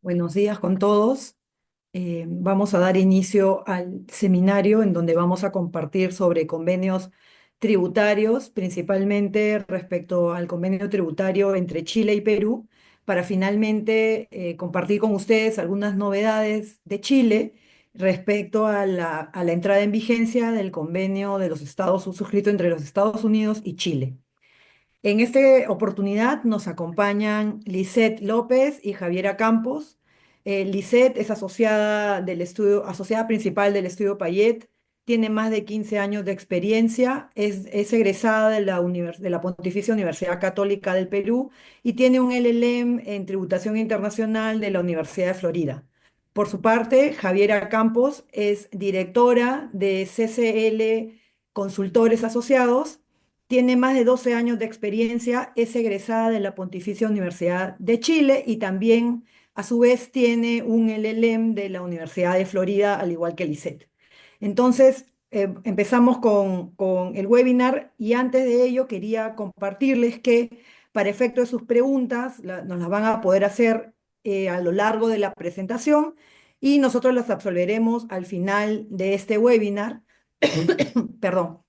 Buenos días con todos. Vamos a dar inicio al seminario en donde vamos a compartir sobre convenios tributarios, principalmente respecto al convenio tributario entre Chile y Perú, para finalmente compartir con ustedes algunas novedades de Chile respecto a la entrada en vigencia del convenio de los Estados suscrito entre los Estados Unidos y Chile. En esta oportunidad nos acompañan Lisette López y Javiera Campos. Lisette es asociada principal del estudio Payet, tiene más de 15 años de experiencia, es egresada de de la Pontificia Universidad Católica del Perú y tiene un LLM en Tributación Internacional de la Universidad de Florida. Por su parte, Javiera Campos es directora de CCL Consultores Asociados. Tiene más de 12 años de experiencia, es egresada de la Pontificia Universidad de Chile y también, a su vez, tiene un LLM de la Universidad de Florida, al igual que Lisette. Entonces, empezamos con el webinar y antes de ello quería compartirles que para efecto de sus preguntas nos las van a poder hacer a lo largo de la presentación y nosotros las absolveremos al final de este webinar. Perdón.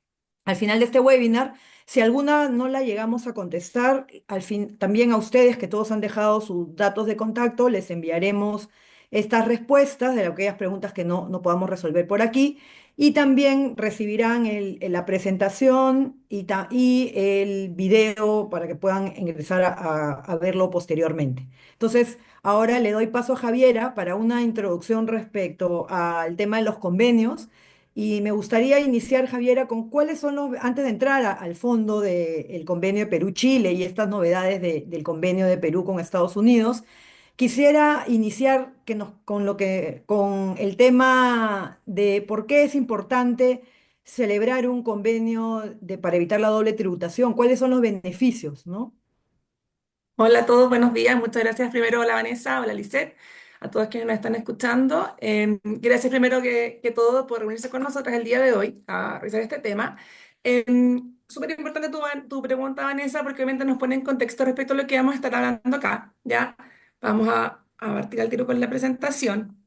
Al final de este webinar, si alguna no la llegamos a contestar, al fin, también a ustedes que todos han dejado sus datos de contacto, les enviaremos estas respuestas de aquellas preguntas que no podamos resolver por aquí y también recibirán la presentación y el video para que puedan ingresar a verlo posteriormente. Entonces, ahora le doy paso a Javiera para una introducción respecto al tema de los convenios. Y me gustaría iniciar, Javiera, con cuáles son antes de entrar al fondo del convenio de Perú-Chile y estas novedades del convenio de Perú con Estados Unidos, quisiera iniciar con el tema de por qué es importante celebrar un convenio para evitar la doble tributación, cuáles son los beneficios, ¿no? Hola a todos, buenos días. Muchas gracias primero, hola Vanessa, hola Lisette, a todos quienes nos están escuchando. Gracias primero que todo por reunirse con nosotros el día de hoy a revisar este tema. Súper importante tu pregunta, Vanessa, porque obviamente nos pone en contexto respecto a lo que vamos a estar hablando acá. Ya vamos a partir al tiro con la presentación.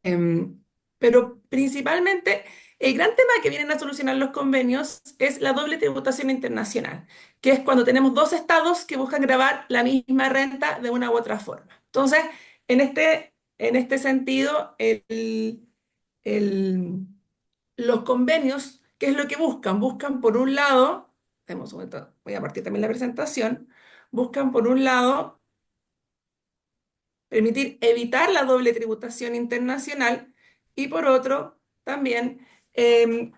Em, pero principalmente, el gran tema que vienen a solucionar los convenios es la doble tributación internacional, que es cuando tenemos dos estados que buscan gravar la misma renta de una u otra forma. Entonces, en este sentido, el- los convenios, ¿qué es lo que buscan? Buscan, por un lado, demos un momento, voy a partir también la presentación, buscan, por un lado, permitir evitar la doble tributación internacional y por otro, también, em,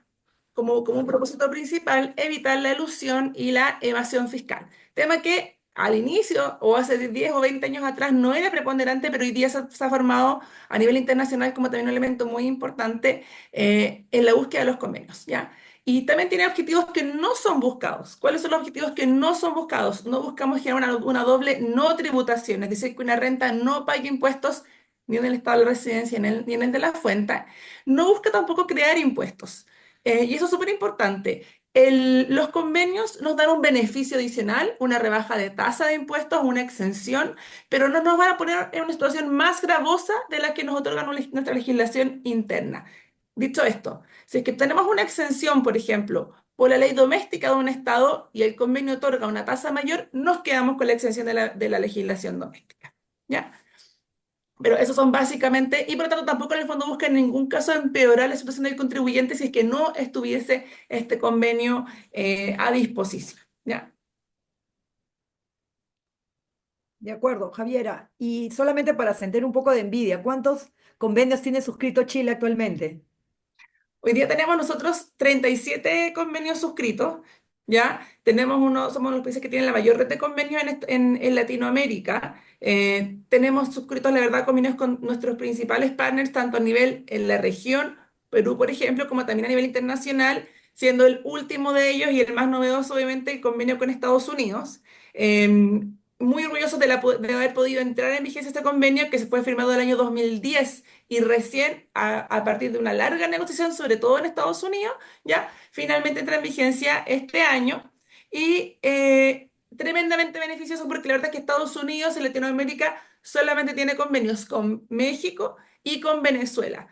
como un propósito principal, evitar la elusión y la evasión fiscal. Tema que al inicio o hace 10 o 20 años atrás no era preponderante, pero hoy día se ha formado a nivel internacional como también un elemento muy importante en la búsqueda de los convenios, ¿ya? Y también tiene objetivos que no son buscados. ¿Cuáles son los objetivos que no son buscados? No buscamos generar una doble no tributación, es decir, que una renta no pague impuestos ni en el estado de residencia ni en el de la fuente. No busca tampoco crear impuestos. Y eso es súper importante. Los convenios nos dan un beneficio adicional, una rebaja de tasa de impuestos, una exención, pero no nos van a poner en una situación más gravosa de la que nos otorga nuestra legislación interna. Dicho esto, si es que tenemos una exención, por ejemplo, por la ley doméstica de un Estado y el convenio otorga una tasa mayor, nos quedamos con la exención de la legislación doméstica. ¿Ya? Pero esos son básicamente, y por lo tanto tampoco en el fondo busca en ningún caso empeorar la situación del contribuyente si es que no estuviese este convenio a disposición. ¿Ya? De acuerdo, Javiera. Y solamente para sentir un poco de envidia, ¿cuántos convenios tiene suscrito Chile actualmente? Hoy día tenemos nosotros 37 convenios suscritos, ¿ya? Somos los países que tienen la mayor red de convenios en Latinoamérica. Tenemos suscritos, la verdad, convenios con nuestros principales partners, tanto a nivel en la región, Perú, por ejemplo, como también a nivel internacional, siendo el último de ellos y el más novedoso, obviamente, el convenio con Estados Unidos. Muy orgullosos de haber podido entrar en vigencia este convenio que se fue firmado el año 2010 y recién a partir de una larga negociación, sobre todo en Estados Unidos, ya finalmente entra en vigencia este año y tremendamente beneficioso porque la verdad es que Estados Unidos y Latinoamérica solamente tiene convenios con México y con Venezuela.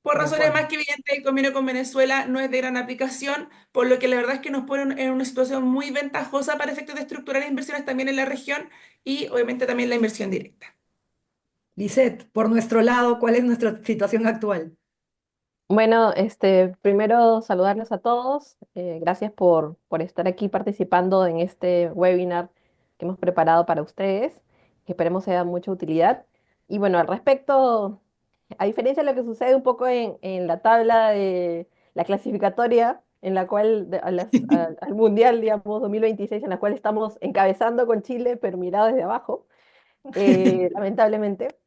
Por De razones acuerdo. más que evidentes, el convenio con Venezuela no es de gran aplicación, por lo que la verdad es que nos pone en una situación muy ventajosa para efectos de estructurar inversiones también en la región y obviamente también la inversión directa. Lisette, por nuestro lado, ¿cuál es nuestra situación actual? Bueno, primero saludarles a todos. Gracias por estar aquí participando en este webinar que hemos preparado para ustedes, que esperemos sea de mucha utilidad. Y bueno, al respecto, a diferencia de lo que sucede un poco en la tabla de la clasificatoria, en la cual, al Mundial, digamos, 2026, en la cual estamos encabezando con Chile, pero mirado desde abajo, lamentablemente,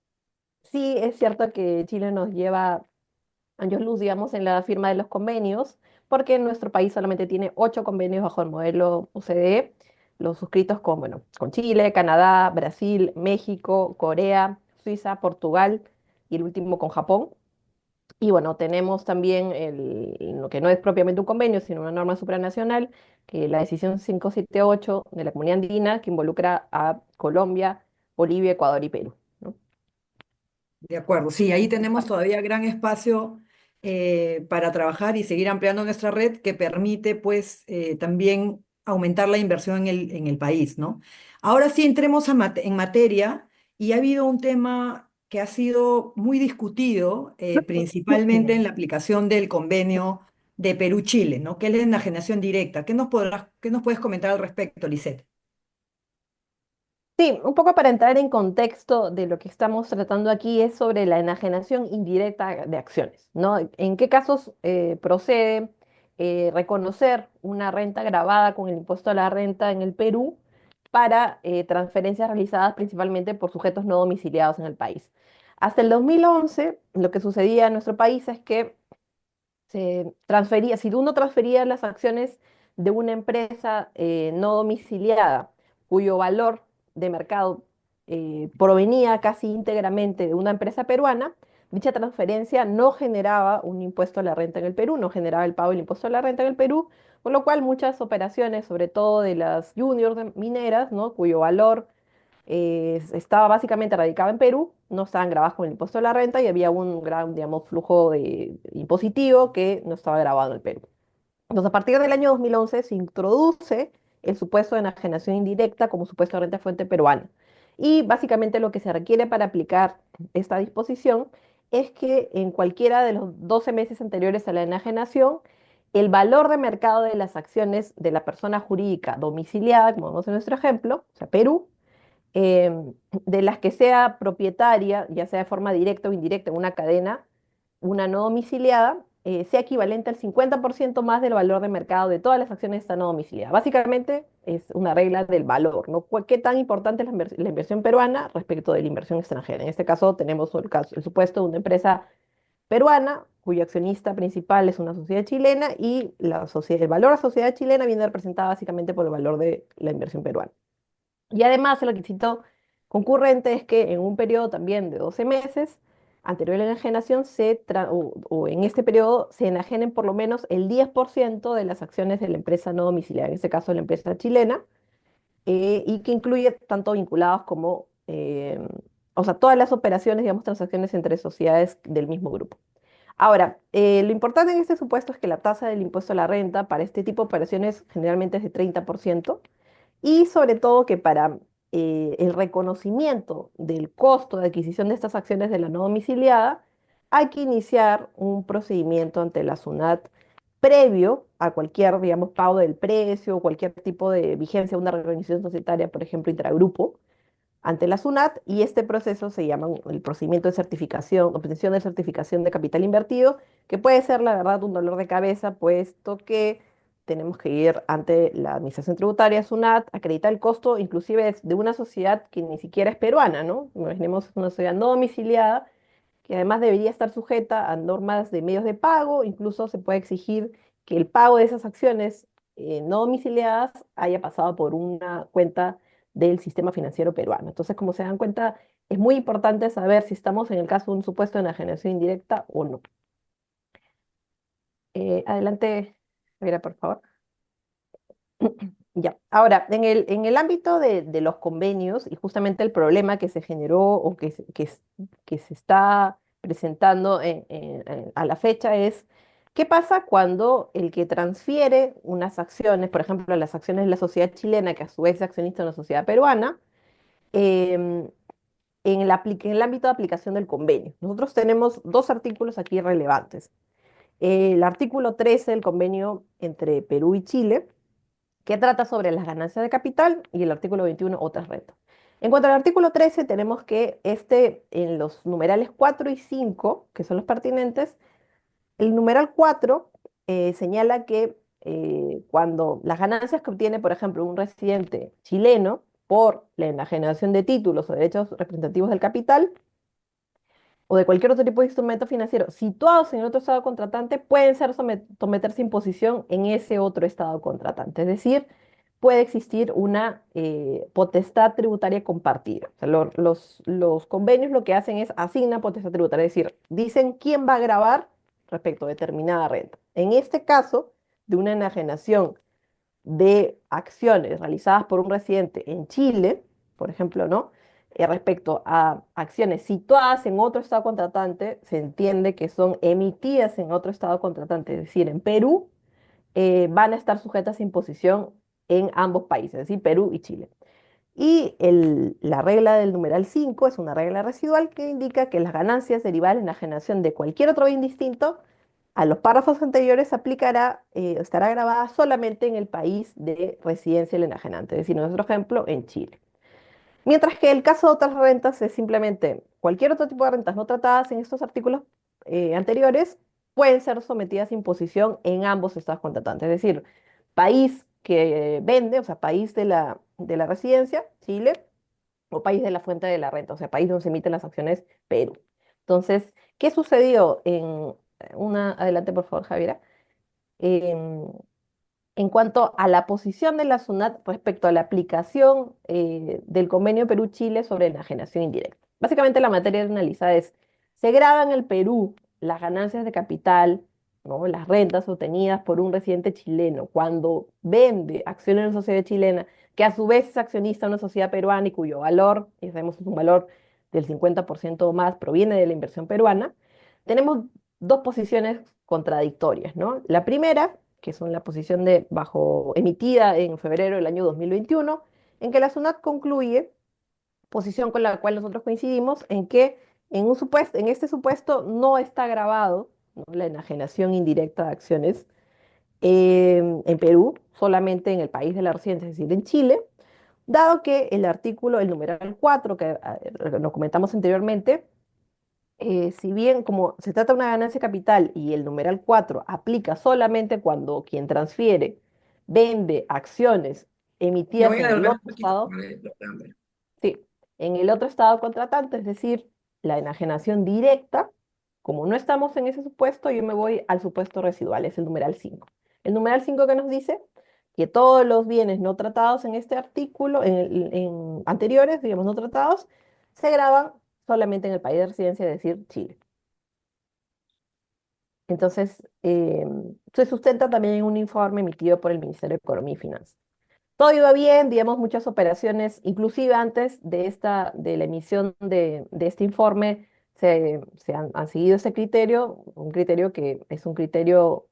sí es cierto que Chile nos lleva años luz, digamos, en la firma de los convenios, porque nuestro país solamente tiene 8 convenios bajo el modelo OCDE, los suscritos con, bueno, con Chile, Canadá, Brasil, México, Corea, Suiza, Portugal y el último con Japón. Y bueno, tenemos también lo que no es propiamente un convenio, sino una norma supranacional, que es la decisión 578 de la Comunidad Andina, que involucra a Colombia, Bolivia, Ecuador y Perú, ¿no? De acuerdo, sí, ahí tenemos todavía gran espacio para trabajar y seguir ampliando nuestra red que permite pues también aumentar la inversión en el país, ¿no? Ahora sí entremos en materia y ha habido un tema que ha sido muy discutido principalmente en la aplicación del convenio de Perú-Chile, ¿no? Que es la enajenación directa. Qué nos puedes comentar al respecto, Lisette? Sí, un poco para entrar en contexto de lo que estamos tratando aquí es sobre la enajenación indirecta de acciones, ¿no? ¿En qué casos procede reconocer una renta grabada con el impuesto a la renta en el Perú para transferencias realizadas principalmente por sujetos no domiciliados en el país? Hasta el 2011, lo que sucedía en nuestro país es que se transfería, si uno transfería las acciones de una empresa no domiciliada, cuyo valor de mercado provenía casi íntegramente de una empresa peruana, dicha transferencia no generaba un impuesto a la renta en el Perú, no generaba el pago del impuesto a la renta en el Perú, por lo cual muchas operaciones, sobre todo de las juniors mineras, ¿no? Cuyo valor estaba básicamente radicada en Perú, no estaban grabadas con el impuesto de la renta y había un gran, digamos, flujo impositivo que no estaba grabado en el Perú. Entonces, a partir del año 2011 se introduce el supuesto de enajenación indirecta como supuesto de renta fuente peruana. Y básicamente lo que se requiere para aplicar esta disposición es que en cualquiera de los 12 meses anteriores a la enajenación, el valor de mercado de las acciones de la persona jurídica domiciliada, como vemos en nuestro ejemplo, o sea, Perú, de las que sea propietaria, ya sea de forma directa o indirecta, en una cadena, una no domiciliada, sea equivalente al 50% más del valor de mercado de todas las acciones de esta no domiciliada. Básicamente es una regla del valor, ¿no? ¿Qué tan importante es la inversión peruana respecto de la inversión extranjera? En este caso tenemos el supuesto de una empresa peruana cuyo accionista principal es una sociedad chilena y el valor de la sociedad chilena viene representado básicamente por el valor de la inversión peruana. Y además el requisito concurrente es que en un periodo también de 12 meses, anterior a la enajenación, o en este periodo se enajenen por lo menos el 10% de las acciones de la empresa no domiciliaria, en este caso la empresa chilena, y que incluye tanto vinculados como, o sea, todas las operaciones, digamos, transacciones entre sociedades del mismo grupo. Ahora, lo importante en este supuesto es que la tasa del impuesto a la renta para este tipo de operaciones generalmente es de 30%, y sobre todo que para el reconocimiento del costo de adquisición de estas acciones de la no domiciliada, hay que iniciar un procedimiento ante la SUNAT previo a cualquier, digamos, pago del precio o cualquier tipo de vigencia de una reorganización societaria, por ejemplo, intragrupo, ante la SUNAT, y este proceso se llama el procedimiento de certificación, obtención de certificación de capital invertido, que puede ser, la verdad, un dolor de cabeza, puesto que tenemos que ir ante la Administración Tributaria, SUNAT, acreditar el costo inclusive de una sociedad que ni siquiera es peruana, ¿no? Imaginemos una sociedad no domiciliada, que además debería estar sujeta a normas de medios de pago, incluso se puede exigir que el pago de esas acciones no domiciliadas haya pasado por una cuenta del sistema financiero peruano. Entonces, como se dan cuenta, es muy importante saber si estamos en el caso de un supuesto de enajenación indirecta o no. Adelante, Javiera, por favor. Ya. Ahora, en el ámbito de los convenios y justamente el problema que se generó o que se está presentando a la fecha es, ¿qué pasa cuando el que transfiere unas acciones, por ejemplo, las acciones de la sociedad chilena, que a su vez es accionista de una sociedad peruana, em, en el ámbito de aplicación del convenio? Nosotros tenemos dos artículos aquí relevantes. El artículo 13 del convenio entre Perú y Chile, que trata sobre las ganancias de capital, y el artículo 21, otras rentas. En cuanto al artículo 13, tenemos que en los numerales 4 y 5, que son los pertinentes, el numeral 4 señala que cuando las ganancias que obtiene, por ejemplo, un residente chileno por la enajenación de títulos o derechos representativos del capital, o de cualquier otro tipo de instrumento financiero situados en el otro estado contratante, pueden someterse a imposición en ese otro estado contratante. Es decir, puede existir una potestad tributaria compartida. O sea, los convenios lo que hacen es asignan potestad tributaria, es decir, dicen quién va a gravar respecto a determinada renta. En este caso, de una enajenación de acciones realizadas por un residente en Chile, por ejemplo, ¿no? Respecto a acciones situadas en otro estado contratante, se entiende que son emitidas en otro estado contratante, es decir, en Perú, van a estar sujetas a imposición en ambos países, es decir, Perú y Chile. Y la regla del numeral 5 es una regla residual que indica que las ganancias derivadas de la enajenación de cualquier otro bien distinto a los párrafos anteriores aplicará, estará grabada solamente en el país de residencia del enajenante, es decir, en nuestro ejemplo, en Chile. Mientras que el caso de otras rentas es simplemente cualquier otro tipo de rentas no tratadas en estos artículos anteriores pueden ser sometidas a imposición en ambos estados contratantes, es decir, país que vende, o sea, país de la residencia, Chile, o país de la fuente de la renta, o sea, país donde se emiten las acciones, Perú. Entonces, ¿qué sucedió adelante por favor, Javiera? Em, en cuanto a la posición de la SUNAT respecto a la aplicación del convenio Perú-Chile sobre enajenación indirecta. Básicamente la materia analizada es, ¿se graba en el Perú las ganancias de capital, ¿no? Las rentas obtenidas por un residente chileno cuando vende acciones en una sociedad chilena, que a su vez es accionista de una sociedad peruana y cuyo valor, y sabemos es un valor del 50% o más, proviene de la inversión peruana? Tenemos dos posiciones contradictorias, ¿no? La primera, que son la posición emitida en febrero del año 2021, en que la SUNAT concluye, posición con la cual nosotros coincidimos, en que en este supuesto no está grabado, ¿no?, la enajenación indirecta de acciones en Perú, solamente en el país de la residencia, es decir, en Chile, dado que el numeral 4, que lo comentamos anteriormente, si bien como se trata de una ganancia capital y el numeral 4 aplica solamente cuando quien transfiere vende acciones Me emitidas voy a en el devolver un otro poquito. estado, Vale, hambre. sí, en el otro estado contratante, es decir, la enajenación directa, como no estamos en ese supuesto, yo me voy al supuesto residual, es el numeral 5. El numeral 5 que nos dice que todos los bienes no tratados en este artículo, en anteriores, digamos, no tratados, se graban solamente en el país de residencia, es decir, Chile. Entonces, se sustenta también en un informe emitido por el Ministerio de Economía y Finanzas. Todo iba bien, digamos, muchas operaciones, inclusive antes de la emisión de este informe, han seguido ese criterio, un criterio que es un criterio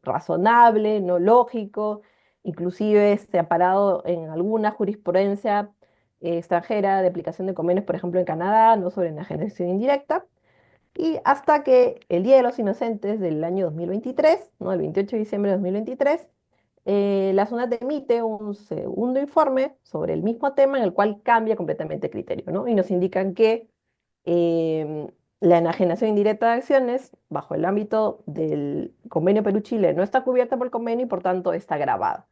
razonable, no lógico, inclusive se ha parado en alguna jurisprudencia extranjera de aplicación de convenios, por ejemplo, en Canadá, no sobre enajenación indirecta. Y hasta que el Día de los Inocentes del año 2023, ¿no? El 28 de diciembre de 2023, la SUNAT emite un segundo informe sobre el mismo tema en el cual cambia completamente el criterio, ¿no? Y nos indican que em, la enajenación indirecta de acciones bajo el ámbito del convenio Perú-Chile no está cubierta por el convenio y por tanto está grabada.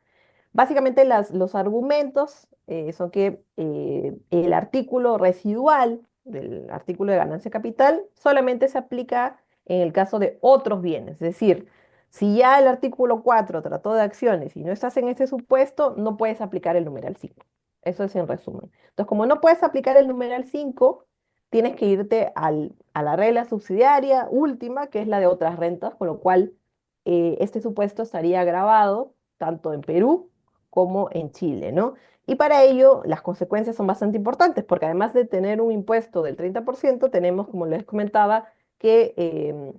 Básicamente los argumentos son que el artículo residual del artículo de ganancia capital solamente se aplica en el caso de otros bienes. Es decir, si ya el artículo 4 trató de acciones y no estás en ese supuesto, no puedes aplicar el numeral 5. Eso es en resumen. Entonces, como no puedes aplicar el numeral 5, tienes que irte a la regla subsidiaria última, que es la de otras rentas, con lo cual este supuesto estaría grabado tanto en Perú como en Chile, ¿no? Y para ello las consecuencias son bastante importantes, porque además de tener un impuesto del 30%, tenemos, como les comentaba, que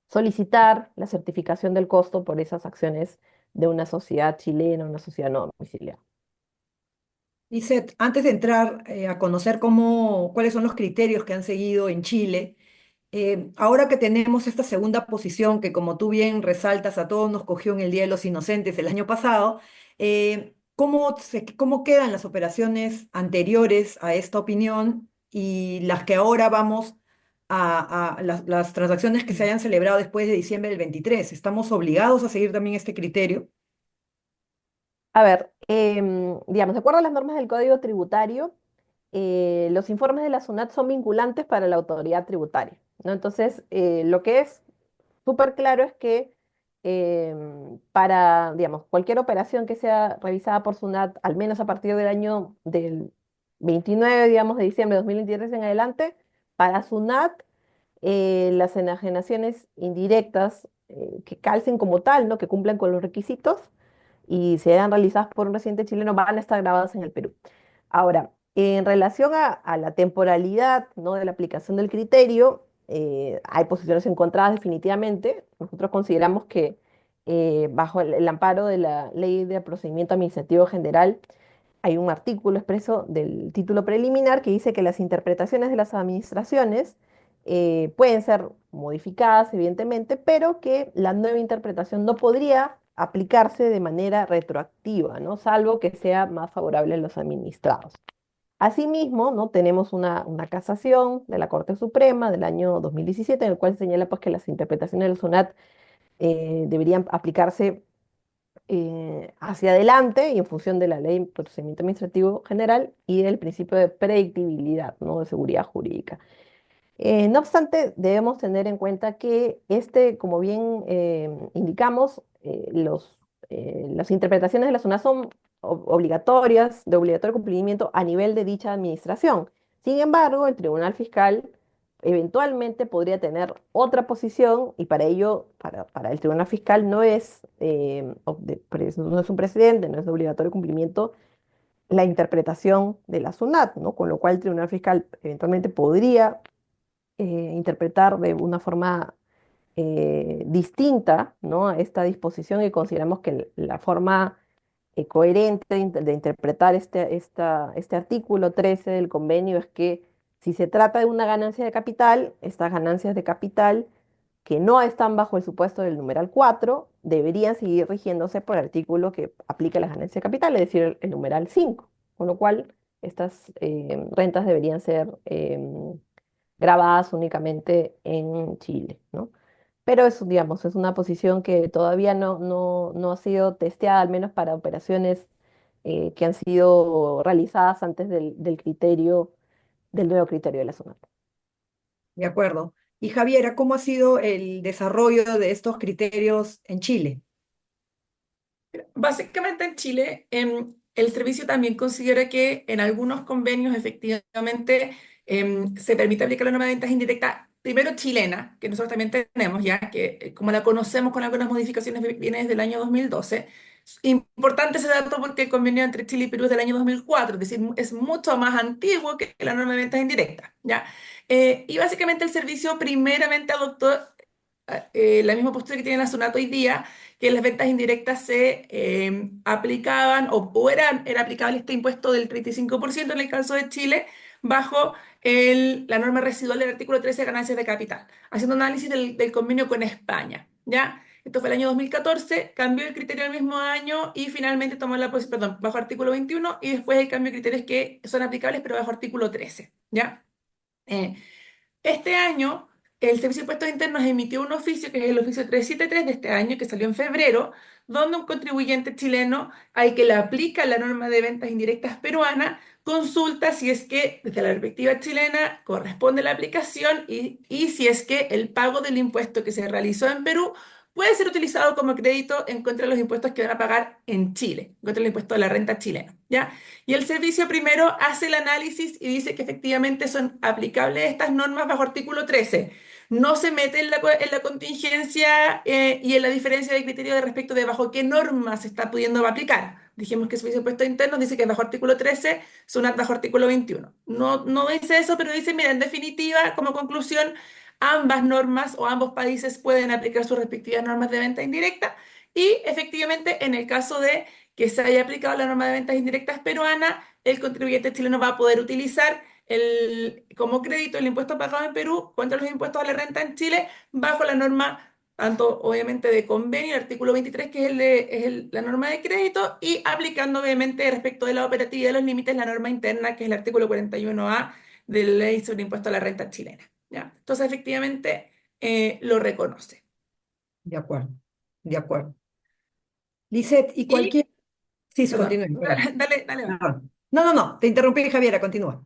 solicitar la certificación del costo por esas acciones de una sociedad chilena, una sociedad no domiciliaria. Lizeth, antes de entrar a conocer cuáles son los criterios que han seguido en Chile, ahora que tenemos esta segunda posición que como tú bien resaltas a todos nos cogió en el Día de los Inocentes el año pasado, ¿cómo quedan las operaciones anteriores a esta opinión y las que ahora vamos a las transacciones que se hayan celebrado después de diciembre del 23? ¿Estamos obligados a seguir también este criterio? A ver, digamos, de acuerdo a las normas del Código Tributario, los informes de la SUNAT son vinculantes para la autoridad tributaria, ¿no? Entonces, lo que es súper claro es que para, digamos, cualquier operación que sea revisada por SUNAT, al menos a partir del año del 29, digamos, de diciembre de 2023 en adelante, para SUNAT, las enajenaciones indirectas que calcen como tal, ¿no? Que cumplan con los requisitos y sean realizadas por un residente chileno van a estar grabadas en el Perú. Ahora, en relación a la temporalidad, ¿no? De la aplicación del criterio, hay posiciones encontradas definitivamente. Nosotros consideramos que bajo el amparo de la Ley de Procedimiento Administrativo General, hay un artículo expreso del título preliminar que dice que las interpretaciones de las administraciones pueden ser modificadas, evidentemente, pero que la nueva interpretación no podría aplicarse de manera retroactiva, ¿no? Salvo que sea más favorable a los administrados. Asimismo, ¿no? Tenemos una casación de la Corte Suprema del año 2017 en el cual se señala pues, que las interpretaciones del SUNAT deberían aplicarse hacia adelante y en función de la Ley de Procedimiento Administrativo General y del principio de predictibilidad, ¿no? De seguridad jurídica. No obstante, debemos tener en cuenta que como bien indicamos, las interpretaciones de la zona son obligatorias, de obligatorio cumplimiento a nivel de dicha administración. Sin embargo, el Tribunal Fiscal eventualmente podría tener otra posición y para ello, para el Tribunal Fiscal no es un precedente, no es de obligatorio cumplimiento la interpretación de la SUNAT, ¿no? Con lo cual el Tribunal Fiscal eventualmente podría interpretar de una forma distinta, ¿no? Esta disposición y consideramos que la forma coherente de interpretar este artículo 13 del convenio es que si se trata de una ganancia de capital, estas ganancias de capital que no están bajo el supuesto del numeral 4 deberían seguir rigiéndose por el artículo que aplica las ganancias de capital, es decir, el numeral 5, con lo cual estas rentas deberían ser grabadas únicamente en Chile, ¿no? Pero eso, digamos, es una posición que todavía no ha sido testeada, al menos para operaciones que han sido realizadas antes del nuevo criterio de la zona. De acuerdo. Y Javiera, ¿cómo ha sido el desarrollo de estos criterios en Chile? Básicamente en Chile, el servicio también considera que en algunos convenios efectivamente se permite aplicar la norma de ventas indirectas, primero chilena, que nosotros también tenemos ya, que como la conocemos con algunas modificaciones, viene desde el año 2012. Importante ese dato porque el convenio entre Chile y Perú es del año 2004, es decir, es mucho más antiguo que la norma de ventas indirectas, ¿ya? Y básicamente el servicio primeramente adoptó la misma postura que tiene la SUNAT hoy día, que las ventas indirectas se aplicaban o era aplicable este impuesto del 35% en el caso de Chile bajo la norma residual del artículo 13 de ganancias de capital, haciendo análisis del convenio con España, ¿ya? Esto fue el año 2014, cambió el criterio el mismo año y finalmente tomó la posición, perdón, bajo artículo 21 y después el cambio de criterios que son aplicables pero bajo artículo 13, ¿ya? Eh, este año, el Servicio de Impuestos Internos emitió un oficio, que es el oficio 373 de este año, que salió en febrero, donde un contribuyente chileno al que le aplica la norma de ventas indirectas peruana consulta si es que, desde la perspectiva chilena, corresponde la aplicación y si es que el pago del impuesto que se realizó en Perú puede ser utilizado como crédito en contra de los impuestos que van a pagar en Chile, en contra del impuesto de la renta chilena, ¿ya? Y el servicio primero hace el análisis y dice que efectivamente son aplicables estas normas bajo artículo 13. No se mete en la contingencia y en la diferencia de criterio de respecto de bajo qué normas se está pudiendo aplicar. dijimos que Servicio de Impuestos Internos dice que es bajo artículo 13, SUNAT bajo artículo 21. No, no dice eso, pero dice, mira, en definitiva, como conclusión, ambas normas o ambos países pueden aplicar sus respectivas normas de venta indirecta y efectivamente en el caso de que se haya aplicado la norma de ventas indirectas peruana, el contribuyente chileno va a poder utilizar como crédito el impuesto pagado en Perú contra los impuestos a la renta en Chile bajo la norma tanto obviamente de convenio, el artículo 23, que es, la norma de crédito, y aplicando obviamente respecto de la operatividad de los límites la norma interna, que es el artículo 41A de la Ley sobre Impuesto a la Renta chilena. ¿Ya? Entonces, efectivamente, lo reconoce. De acuerdo, de acuerdo. Lisette, y Y, cualquier... Sí, perdón, continúe, perdón. dale, va. Perdón. No, no, no, te interrumpí, Javiera, continúa.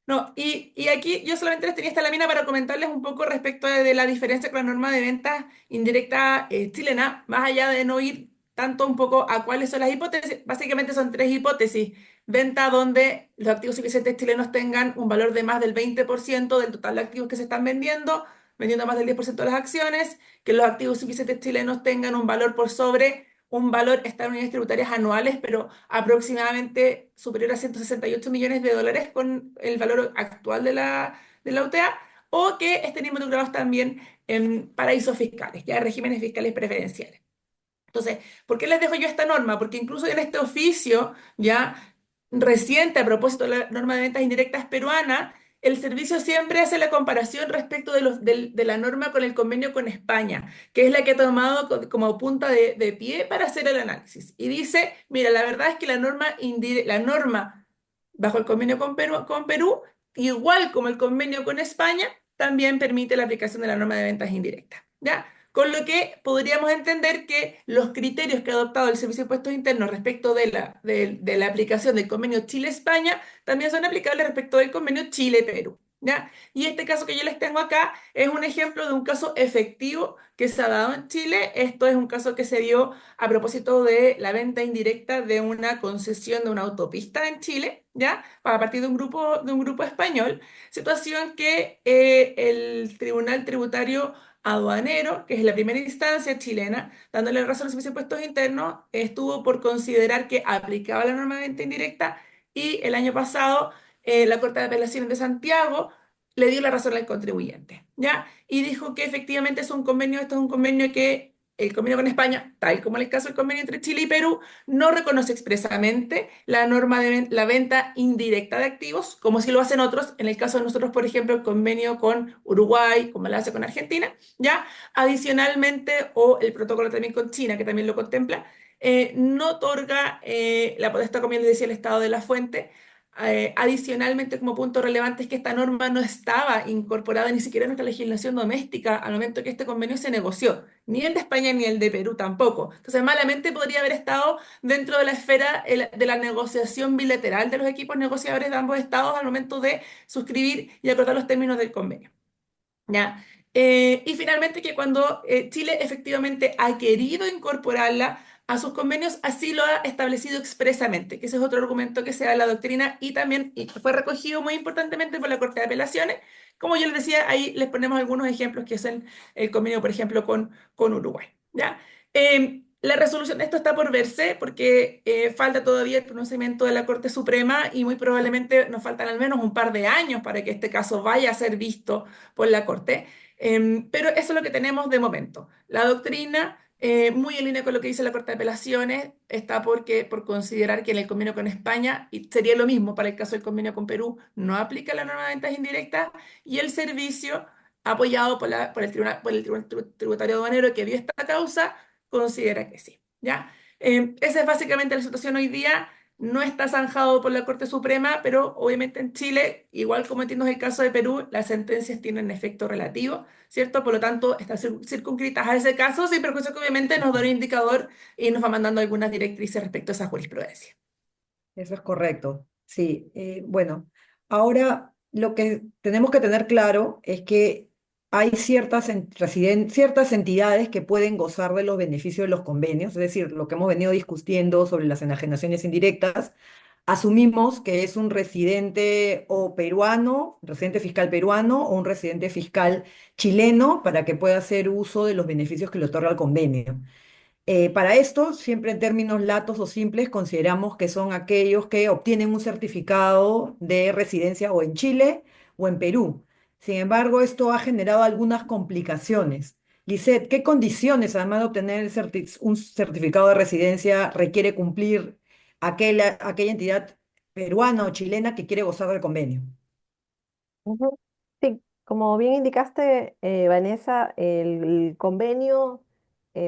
No, y aquí yo solamente les tenía esta lámina para comentarles un poco respecto de la diferencia con la norma de ventas indirecta chilena, más allá de no ir tanto un poco a cuáles son las hipótesis. Básicamente son tres hipótesis. Venta donde los activos suficientes chilenos tengan un valor de más del 20% del total de activos que se están vendiendo más del 10% de las acciones, que los activos suficientes chilenos tengan un valor por sobre un valor estas unidades tributarias anuales, pero aproximadamente superior a 168 millones de dólares con el valor actual de la UTA, o que estén involucrados también en paraísos fiscales, ya regímenes fiscales preferenciales. Entonces, ¿por qué les dejo yo esta norma? Porque incluso en este oficio ya reciente a propósito de la norma de ventas indirectas peruana, el servicio siempre hace la comparación respecto de la norma con el convenio con España, que es la que ha tomado como punta de pie para hacer el análisis. Y dice, mira, la verdad es que la norma bajo el convenio con Perú, igual como el convenio con España, también permite la aplicación de la norma de ventas indirectas. ¿Ya? Con lo que podríamos entender que los criterios que ha adoptado el Servicio de Impuestos Internos respecto de la aplicación del convenio Chile-España también son aplicables respecto del convenio Chile-Perú. ¿Ya? Y este caso que yo les tengo acá es un ejemplo de un caso efectivo que se ha dado en Chile. Esto es un caso que se dio a propósito de la venta indirecta de una concesión de una autopista en Chile, ¿ya? A partir de un grupo español, situación que el Tribunal Tributario Aduanero, que es la primera instancia chilena, dándole razón al Servicio de Impuestos Internos, estuvo por considerar que aplicaba la norma de venta indirecta y el año pasado la Corte de Apelaciones de Santiago le dio la razón al contribuyente, ¿ya? Y dijo que efectivamente esto es un convenio que el convenio con España, tal como en el caso del convenio entre Chile y Perú, no reconoce expresamente la norma de la venta indirecta de activos, como si lo hacen otros, en el caso de nosotros, por ejemplo, el convenio con Uruguay, como lo hace con Argentina, ¿ya? Adicionalmente, o el protocolo también con China, que también lo contempla, no otorga la potestad, como les decía, el estado de la fuente. Adicionalmente, como punto relevante, es que esta norma no estaba incorporada ni siquiera en nuestra legislación doméstica al momento que este convenio se negoció, ni el de España ni el de Perú tampoco. Entonces, malamente podría haber estado dentro de la esfera de la negociación bilateral de los equipos negociadores de ambos estados al momento de suscribir y acordar los términos del convenio. ¿Ya? Y finalmente que cuando Chile efectivamente ha querido incorporarla a sus convenios, así lo ha establecido expresamente, que ese es otro argumento que se da en la doctrina y también y fue recogido muy importantemente por la Corte de Apelaciones. Como yo les decía, ahí les ponemos algunos ejemplos que es el convenio, por ejemplo, con Uruguay. ¿Ya? La resolución de esto está por verse porque falta todavía el pronunciamiento de la Corte Suprema y muy probablemente nos faltan al menos un par de años para que este caso vaya a ser visto por la Corte. Pero eso es lo que tenemos de momento. La doctrina, muy en línea con lo que dice la Corte de Apelaciones, está por considerar que en el convenio con España, y sería lo mismo para el caso del convenio con Perú, no aplica la norma de ventas indirectas y el servicio, apoyado por el Tribunal Tributario Aduanero que vio esta causa, considera que sí. ¿Ya? Esa es básicamente la situación hoy día. No está zanjado por la Corte Suprema, pero obviamente en Chile, igual como entiendo es el caso de Perú, las sentencias tienen efecto relativo, ¿cierto? Por lo tanto, están circunscritas a ese caso, sin perjuicio que obviamente nos da un indicador y nos va mandando algunas directrices respecto a esa jurisprudencia. Eso es correcto. Sí, bueno, ahora lo que tenemos que tener claro es que hay ciertas entidades que pueden gozar de los beneficios de los convenios, es decir, lo que hemos venido discutiendo sobre las enajenaciones indirectas. Asumimos que es un residente o peruano, residente fiscal peruano o un residente fiscal chileno para que pueda hacer uso de los beneficios que le otorga el convenio. Para esto, siempre en términos latos o simples, consideramos que son aquellos que obtienen un certificado de residencia o en Chile o en Perú. Sin embargo, esto ha generado algunas complicaciones. Lisette, ¿qué condiciones, además de obtener un certificado de residencia, requiere cumplir aquella entidad peruana o chilena que quiere gozar del convenio? Ujú. Sí, como bien indicaste, Vanessa, el convenio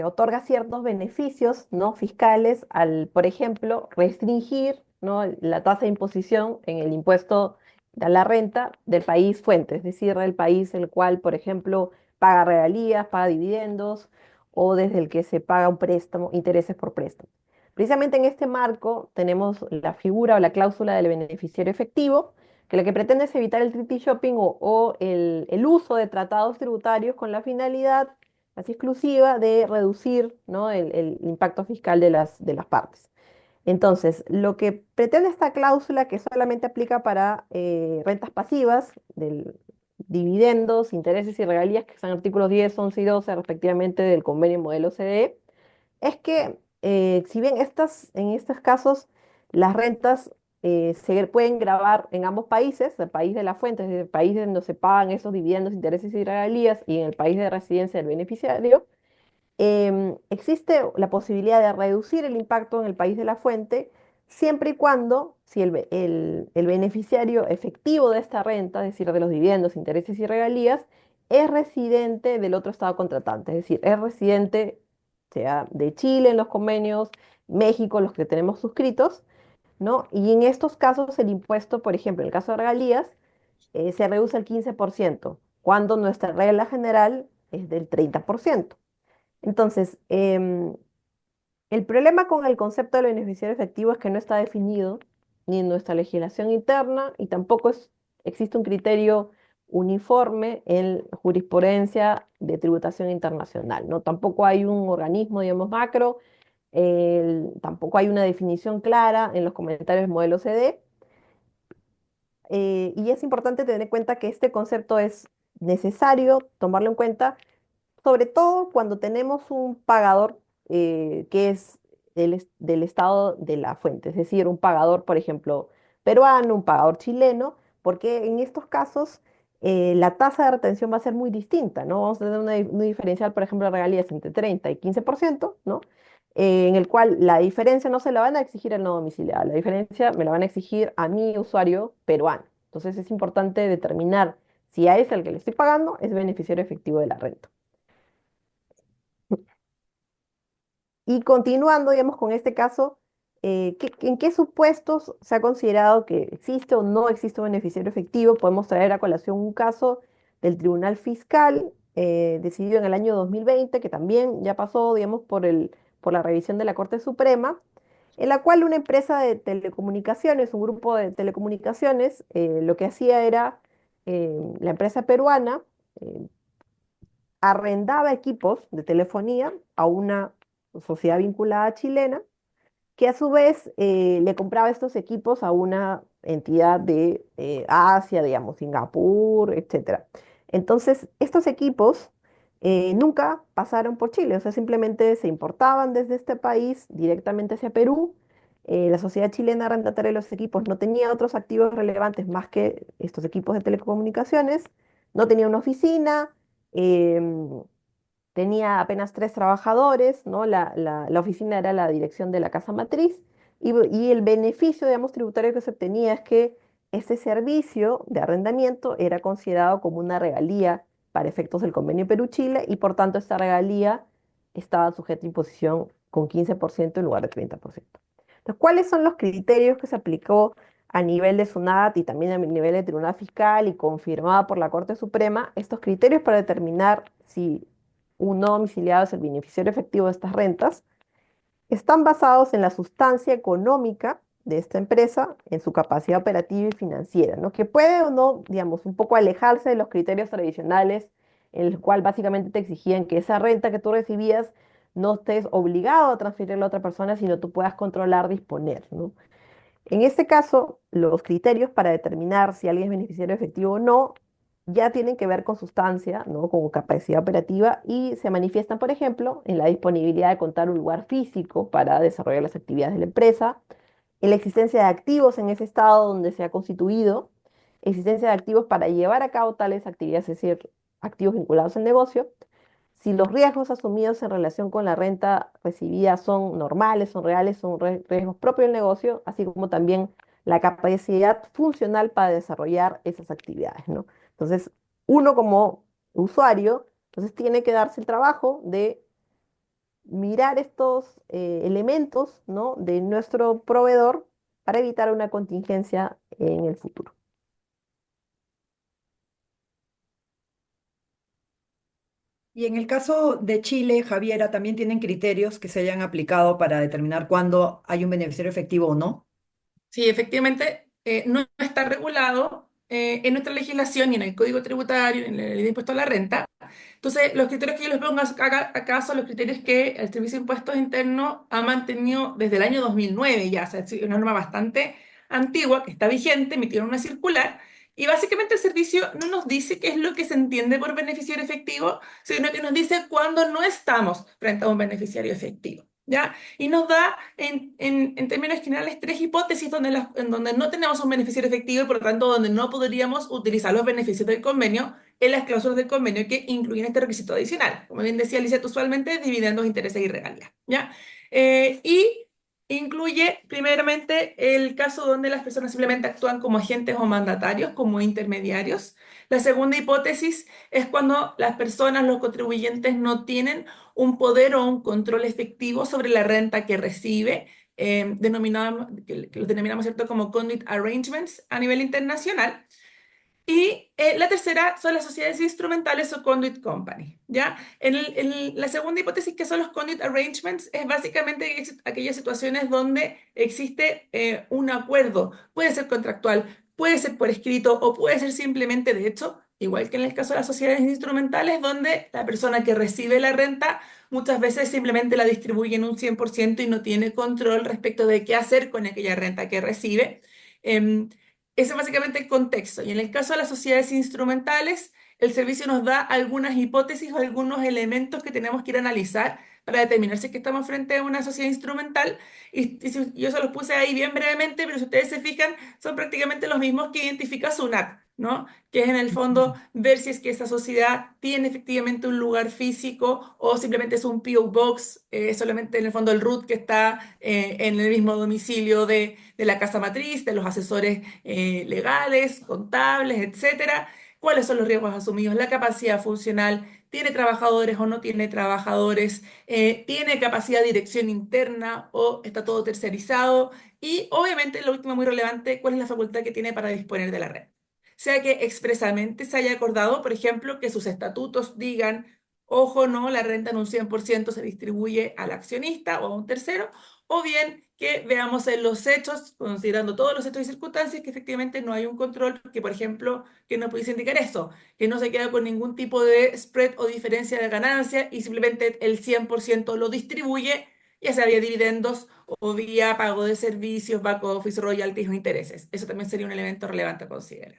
otorga ciertos beneficios, ¿no?, fiscales al, por ejemplo, restringir, ¿no?, la tasa de imposición en el impuesto a la renta del país fuente, es decir, del país el cual, por ejemplo, paga regalías, paga dividendos o desde el que se paga un préstamo, intereses por préstamo. Precisamente en este marco tenemos la figura o la cláusula del beneficiario efectivo, que lo que pretende es evitar el treaty shopping o el uso de tratados tributarios con la finalidad así exclusiva de reducir, ¿no?, el impacto fiscal de las partes. Entonces, lo que pretende esta cláusula, que solamente aplica para rentas pasivas, dividendos, intereses y regalías, que son artículos 10, 11 y 12 respectivamente del convenio modelo CDE, es que si bien en estos casos las rentas se pueden grabar en ambos países, el país de la fuente, es decir, el país donde se pagan esos dividendos, intereses y regalías, y en el país de residencia del beneficiario, existe la posibilidad de reducir el impacto en el país de la fuente siempre y cuando, si el beneficiario efectivo de esta renta, es decir, de los dividendos, intereses y regalías, es residente del otro estado contratante, es decir, es residente, sea de Chile en los convenios, México, los que tenemos suscritos, ¿no? Y en estos casos el impuesto, por ejemplo, en el caso de regalías, se reduce al 15%, cuando nuestra regla general es del 30%. Entonces, el problema con el concepto del beneficiario efectivo es que no está definido ni en nuestra legislación interna y tampoco existe un criterio uniforme en jurisprudencia de tributación internacional, ¿no? Tampoco hay un organismo, digamos, macro, tampoco hay una definición clara en los comentarios del modelo CD, y es importante tener en cuenta que este concepto es necesario tomarlo en cuenta sobre todo cuando tenemos un pagador que es del estado de la fuente, es decir, un pagador, por ejemplo, peruano, un pagador chileno, porque en estos casos la tasa de retención va a ser muy distinta, ¿no? Vamos a tener una diferencial, por ejemplo, de regalías entre 30 y 15%, ¿no? En el cual la diferencia no se la van a exigir al no domiciliado, la diferencia me la van a exigir a mi usuario peruano. Entonces es importante determinar si a ese al que le estoy pagando es beneficiario efectivo de la renta. Y continuando, digamos, con este caso, ¿en qué supuestos se ha considerado que existe o no existe un beneficiario efectivo? Podemos traer a colación un caso del Tribunal Fiscal, decidido en el año 2020, que también ya pasó, digamos, por la revisión de la Corte Suprema, en la cual una empresa de telecomunicaciones, un grupo de telecomunicaciones, lo que hacía era, la empresa peruana, eh, arrendaba equipos de telefonía a una sociedad vinculada chilena, que a su vez le compraba estos equipos a una entidad de Asia, digamos, Singapur, etcétera. Entonces, estos equipos nunca pasaron por Chile, o sea, simplemente se importaban desde este país directamente hacia Perú. La sociedad chilena arrendataria de los equipos no tenía otros activos relevantes más que estos equipos de telecomunicaciones, no tenía una oficina, em, tenía apenas 3 trabajadores, ¿no? La oficina era la dirección de la casa matriz y el beneficio, digamos, tributario que se obtenía es que ese servicio de arrendamiento era considerado como una regalía para efectos del convenio Perú-Chile y por tanto esta regalía estaba sujeta a imposición con 15% en lugar de 30%. Entonces, ¿cuáles son los criterios que se aplicó a nivel de SUNAT y también a nivel de Tribunal Fiscal y confirmada por la Corte Suprema? Estos criterios para determinar si un no domiciliado es el beneficiario efectivo de estas rentas, están basados en la sustancia económica de esta empresa, en su capacidad operativa y financiera, ¿no? Que puede o no, digamos, un poco alejarse de los criterios tradicionales, en el cual básicamente te exigían que esa renta que tú recibías no estés obligado a transferirla a otra persona, sino tú puedas controlar, disponer, ¿no? En este caso, los criterios para determinar si alguien es beneficiario efectivo o no ya tienen que ver con sustancia, ¿no? Con capacidad operativa y se manifiestan, por ejemplo, en la disponibilidad de contar un lugar físico para desarrollar las actividades de la empresa, en la existencia de activos en ese estado donde se ha constituido, existencia de activos para llevar a cabo tales actividades, es decir, activos vinculados al negocio, si los riesgos asumidos en relación con la renta recibida son normales, son reales, son riesgos propios del negocio, así como también la capacidad funcional para desarrollar esas actividades, ¿no? Entonces, uno como usuario, entonces tiene que darse el trabajo de mirar estos elementos, ¿no? De nuestro proveedor para evitar una contingencia en el futuro. Y en el caso de Chile, Javiera, ¿también tienen criterios que se hayan aplicado para determinar cuándo hay un beneficiario efectivo o no? Sí, efectivamente, no está regulado en nuestra legislación ni en el Código Tributario, ni en la Ley de Impuesto a la Renta. Entonces, los criterios que yo les pongo acá son los criterios que el Servicio de Impuestos Internos ha mantenido desde el año 2009 ya, o sea, es una norma bastante antigua que está vigente, emitieron una circular, y básicamente el servicio no nos dice qué es lo que se entiende por beneficiario efectivo, sino que nos dice cuándo no estamos frente a un beneficiario efectivo, ¿ya? Y nos da, en términos generales, tres hipótesis en donde no tenemos un beneficiario efectivo y por lo tanto donde no podríamos utilizar los beneficios del convenio en las cláusulas del convenio que incluyen este requisito adicional. Como bien decía Lizeth, usualmente dividendos, intereses y regalías, ¿ya? Y incluye primeramente el caso donde las personas simplemente actúan como agentes o mandatarios, como intermediarios. La segunda hipótesis es cuando las personas, los contribuyentes, no tienen un poder o un control efectivo sobre la renta que recibe, que lo denominamos, ¿cierto?, como conduit arrangements a nivel internacional. Y la tercera son las sociedades instrumentales o conduit company, ¿ya? La segunda hipótesis, que son los conduit arrangements, es básicamente aquellas situaciones donde existe un acuerdo, puede ser contractual, puede ser por escrito o puede ser simplemente de hecho, igual que en el caso de las sociedades instrumentales, donde la persona que recibe la renta muchas veces simplemente la distribuye en un 100% y no tiene control respecto de qué hacer con aquella renta que recibe. Em, Ese es básicamente el contexto. Y en el caso de las sociedades instrumentales, el servicio nos da algunas hipótesis o algunos elementos que tenemos que ir a analizar para determinar si es que estamos frente a una sociedad instrumental. Yo se los puse ahí bien brevemente, pero si ustedes se fijan, son prácticamente los mismos que identifica SUNAT, ¿no? Que es en el fondo ver si es que esa sociedad tiene efectivamente un lugar físico o simplemente es un PO Box, solamente en el fondo el root que está en el mismo domicilio de la casa matriz, de los asesores legales, contables, etcétera. ¿Cuáles son los riesgos asumidos? La capacidad funcional, ¿tiene trabajadores o no tiene trabajadores? ¿Tiene capacidad de dirección interna o está todo tercerizado? Y obviamente, lo último muy relevante, ¿cuál es la facultad que tiene para disponer de la red? Sea que expresamente se haya acordado, por ejemplo, que sus estatutos digan, ojo, no, la renta en un 100% se distribuye al accionista o a un tercero, o bien que veamos en los hechos, considerando todos los hechos y circunstancias, que efectivamente no hay un control que, por ejemplo, que nos pudiese indicar eso, que no se queda con ningún tipo de spread o diferencia de ganancia y simplemente el 100% lo distribuye, ya sea vía dividendos o vía pago de servicios, back office, royalties o intereses. Eso también sería un elemento relevante a considerar.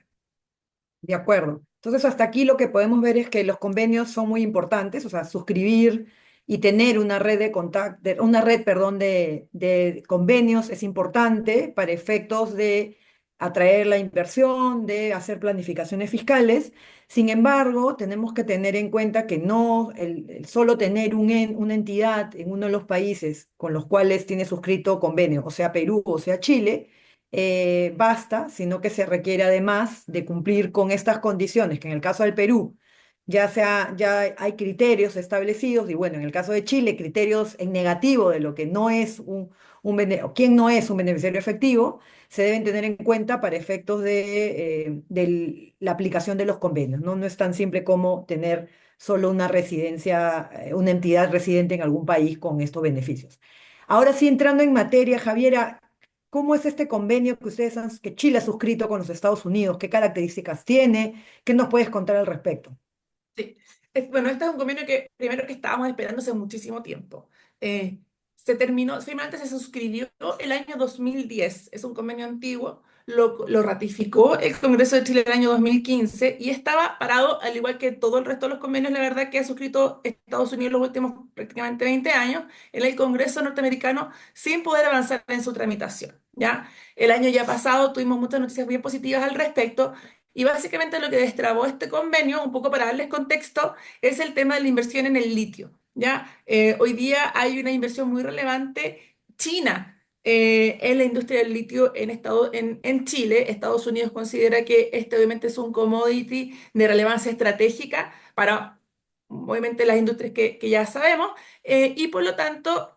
De acuerdo. Entonces, hasta aquí lo que podemos ver es que los convenios son muy importantes, o sea, suscribir y tener una red de contacto, una red, perdón, de convenios es importante para efectos de atraer la inversión, de hacer planificaciones fiscales. Sin embargo, tenemos que tener en cuenta que no el solo tener una entidad en uno de los países con los cuales tiene suscrito convenio, o sea, Perú o sea, Chile, basta, sino que se requiere además de cumplir con estas condiciones, que en el caso del Perú ya hay criterios establecidos y bueno, en el caso de Chile, criterios en negativo de lo que no es o quién no es un beneficiario efectivo, se deben tener en cuenta para efectos de la aplicación de los convenios, ¿no? No es tan simple como tener solo una residencia, una entidad residente en algún país con estos beneficios. Ahora sí, entrando en materia, Javiera, ¿cómo es este convenio que Chile ha suscrito con los Estados Unidos? ¿Qué características tiene? ¿Qué nos puedes contar al respecto? Sí. Bueno, este es un convenio que primero que estábamos esperando hace muchísimo tiempo. Se terminó, finalmente se suscribió el año 2010. Es un convenio antiguo, lo ratificó el Congreso de Chile el año 2015 y estaba parado, al igual que todo el resto de los convenios, la verdad, que ha suscrito Estados Unidos los últimos prácticamente 20 años, en el Congreso norteamericano sin poder avanzar en su tramitación, ¿ya? El año ya pasado tuvimos muchas noticias bien positivas al respecto. Y básicamente lo que destrabó este convenio, un poco para darles contexto, es el tema de la inversión en el litio, ¿ya? Hoy día hay una inversión muy relevante china en la industria del litio en Chile. Estados Unidos considera que este obviamente es un commodity de relevancia estratégica para obviamente las industrias que ya sabemos, y por lo tanto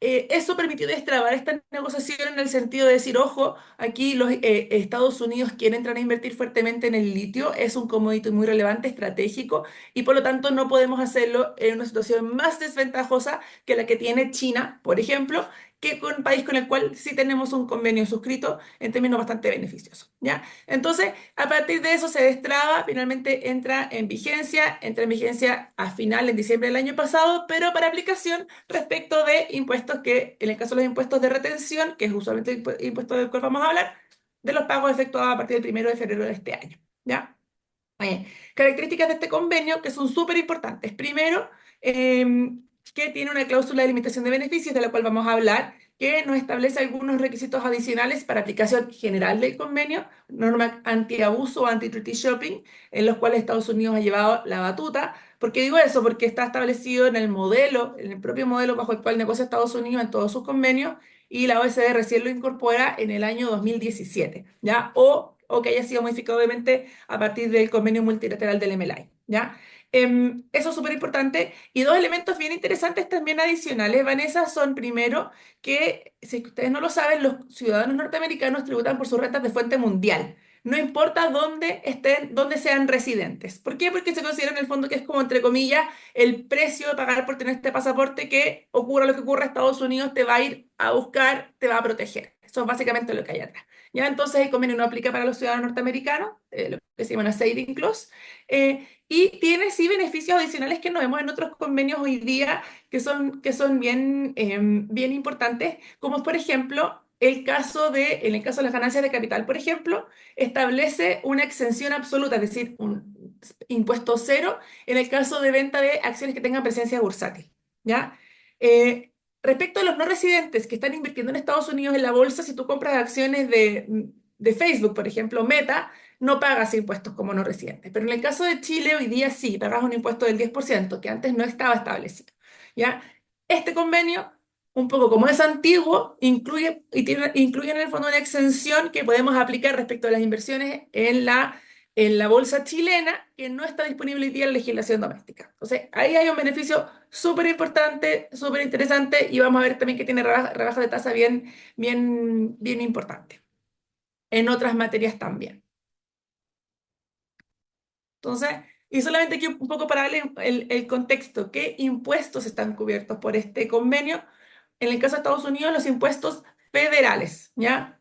eso permitió destrabar esta negociación en el sentido de decir, ojo, aquí los Estados Unidos quieren entrar a invertir fuertemente en el litio, es un commodity muy relevante, estratégico, y por lo tanto no podemos hacerlo en una situación más desventajosa que la que tiene China, por ejemplo, que con un país con el cual sí tenemos un convenio suscrito en términos bastante beneficiosos, ¿ya? Entonces, a partir de eso se destraba, finalmente entra en vigencia a final en diciembre del año pasado, pero para aplicación respecto de impuestos que, en el caso de los impuestos de retención, que es usualmente el impuesto del cual vamos a hablar, de los pagos efectuados a partir del 1 de febrero de este año, ¿ya? Características de este convenio que son súper importantes. Primero, que tiene una cláusula de limitación de beneficios, de la cual vamos a hablar, que nos establece algunos requisitos adicionales para aplicación general del convenio, normas antiabuso o anti-treaty shopping, en los cuales Estados Unidos ha llevado la batuta. ¿Por qué digo eso? Porque está establecido en el modelo, en el propio modelo bajo el cual negocia Estados Unidos en todos sus convenios, y la OECD recién lo incorpora en el año 2017, ¿ya? O que haya sido modificado obviamente a partir del convenio multilateral del MLI, ¿ya? Eso es súper importante. Y dos elementos bien interesantes también adicionales, Vanessa, son primero que, si ustedes no lo saben, los ciudadanos norteamericanos tributan por sus rentas de fuente mundial. No importa dónde estén, dónde sean residentes. ¿Por qué? Porque se considera en el fondo que es como, entre comillas, el precio de pagar por tener este pasaporte que ocurra lo que ocurra, Estados Unidos te va a ir a buscar, te va a proteger. Eso es básicamente lo que hay atrás. ¿Ya? Entonces el convenio no aplica para los ciudadanos norteamericanos, lo que se llama una saving clause, y tiene sí beneficios adicionales que no vemos en otros convenios hoy día que son bien, bien importantes, como por ejemplo en el caso de las ganancias de capital, por ejemplo, establece una exención absoluta, es decir, un impuesto cero en el caso de venta de acciones que tengan presencia bursátil, ¿ya? Eh, Respecto a los no residentes que están invirtiendo en Estados Unidos en la bolsa, si tú compras acciones de Facebook, por ejemplo, Meta, no pagas impuestos como no residente. Pero en el caso de Chile, hoy día sí, pagas un impuesto del 10% que antes no estaba establecido. ¿Ya? Este convenio, un poco como es antiguo, incluye en el fondo una exención que podemos aplicar respecto a las inversiones en la bolsa chilena, que no está disponible hoy día en la legislación doméstica. Entonces, ahí hay un beneficio súper importante, súper interesante, y vamos a ver también que tiene rebaja de tasa bien, bien, bien importante en otras materias también. Entonces, y solamente aquí un poco para darle el contexto, ¿qué impuestos están cubiertos por este convenio? En el caso de Estados Unidos, los impuestos federales, ¿ya?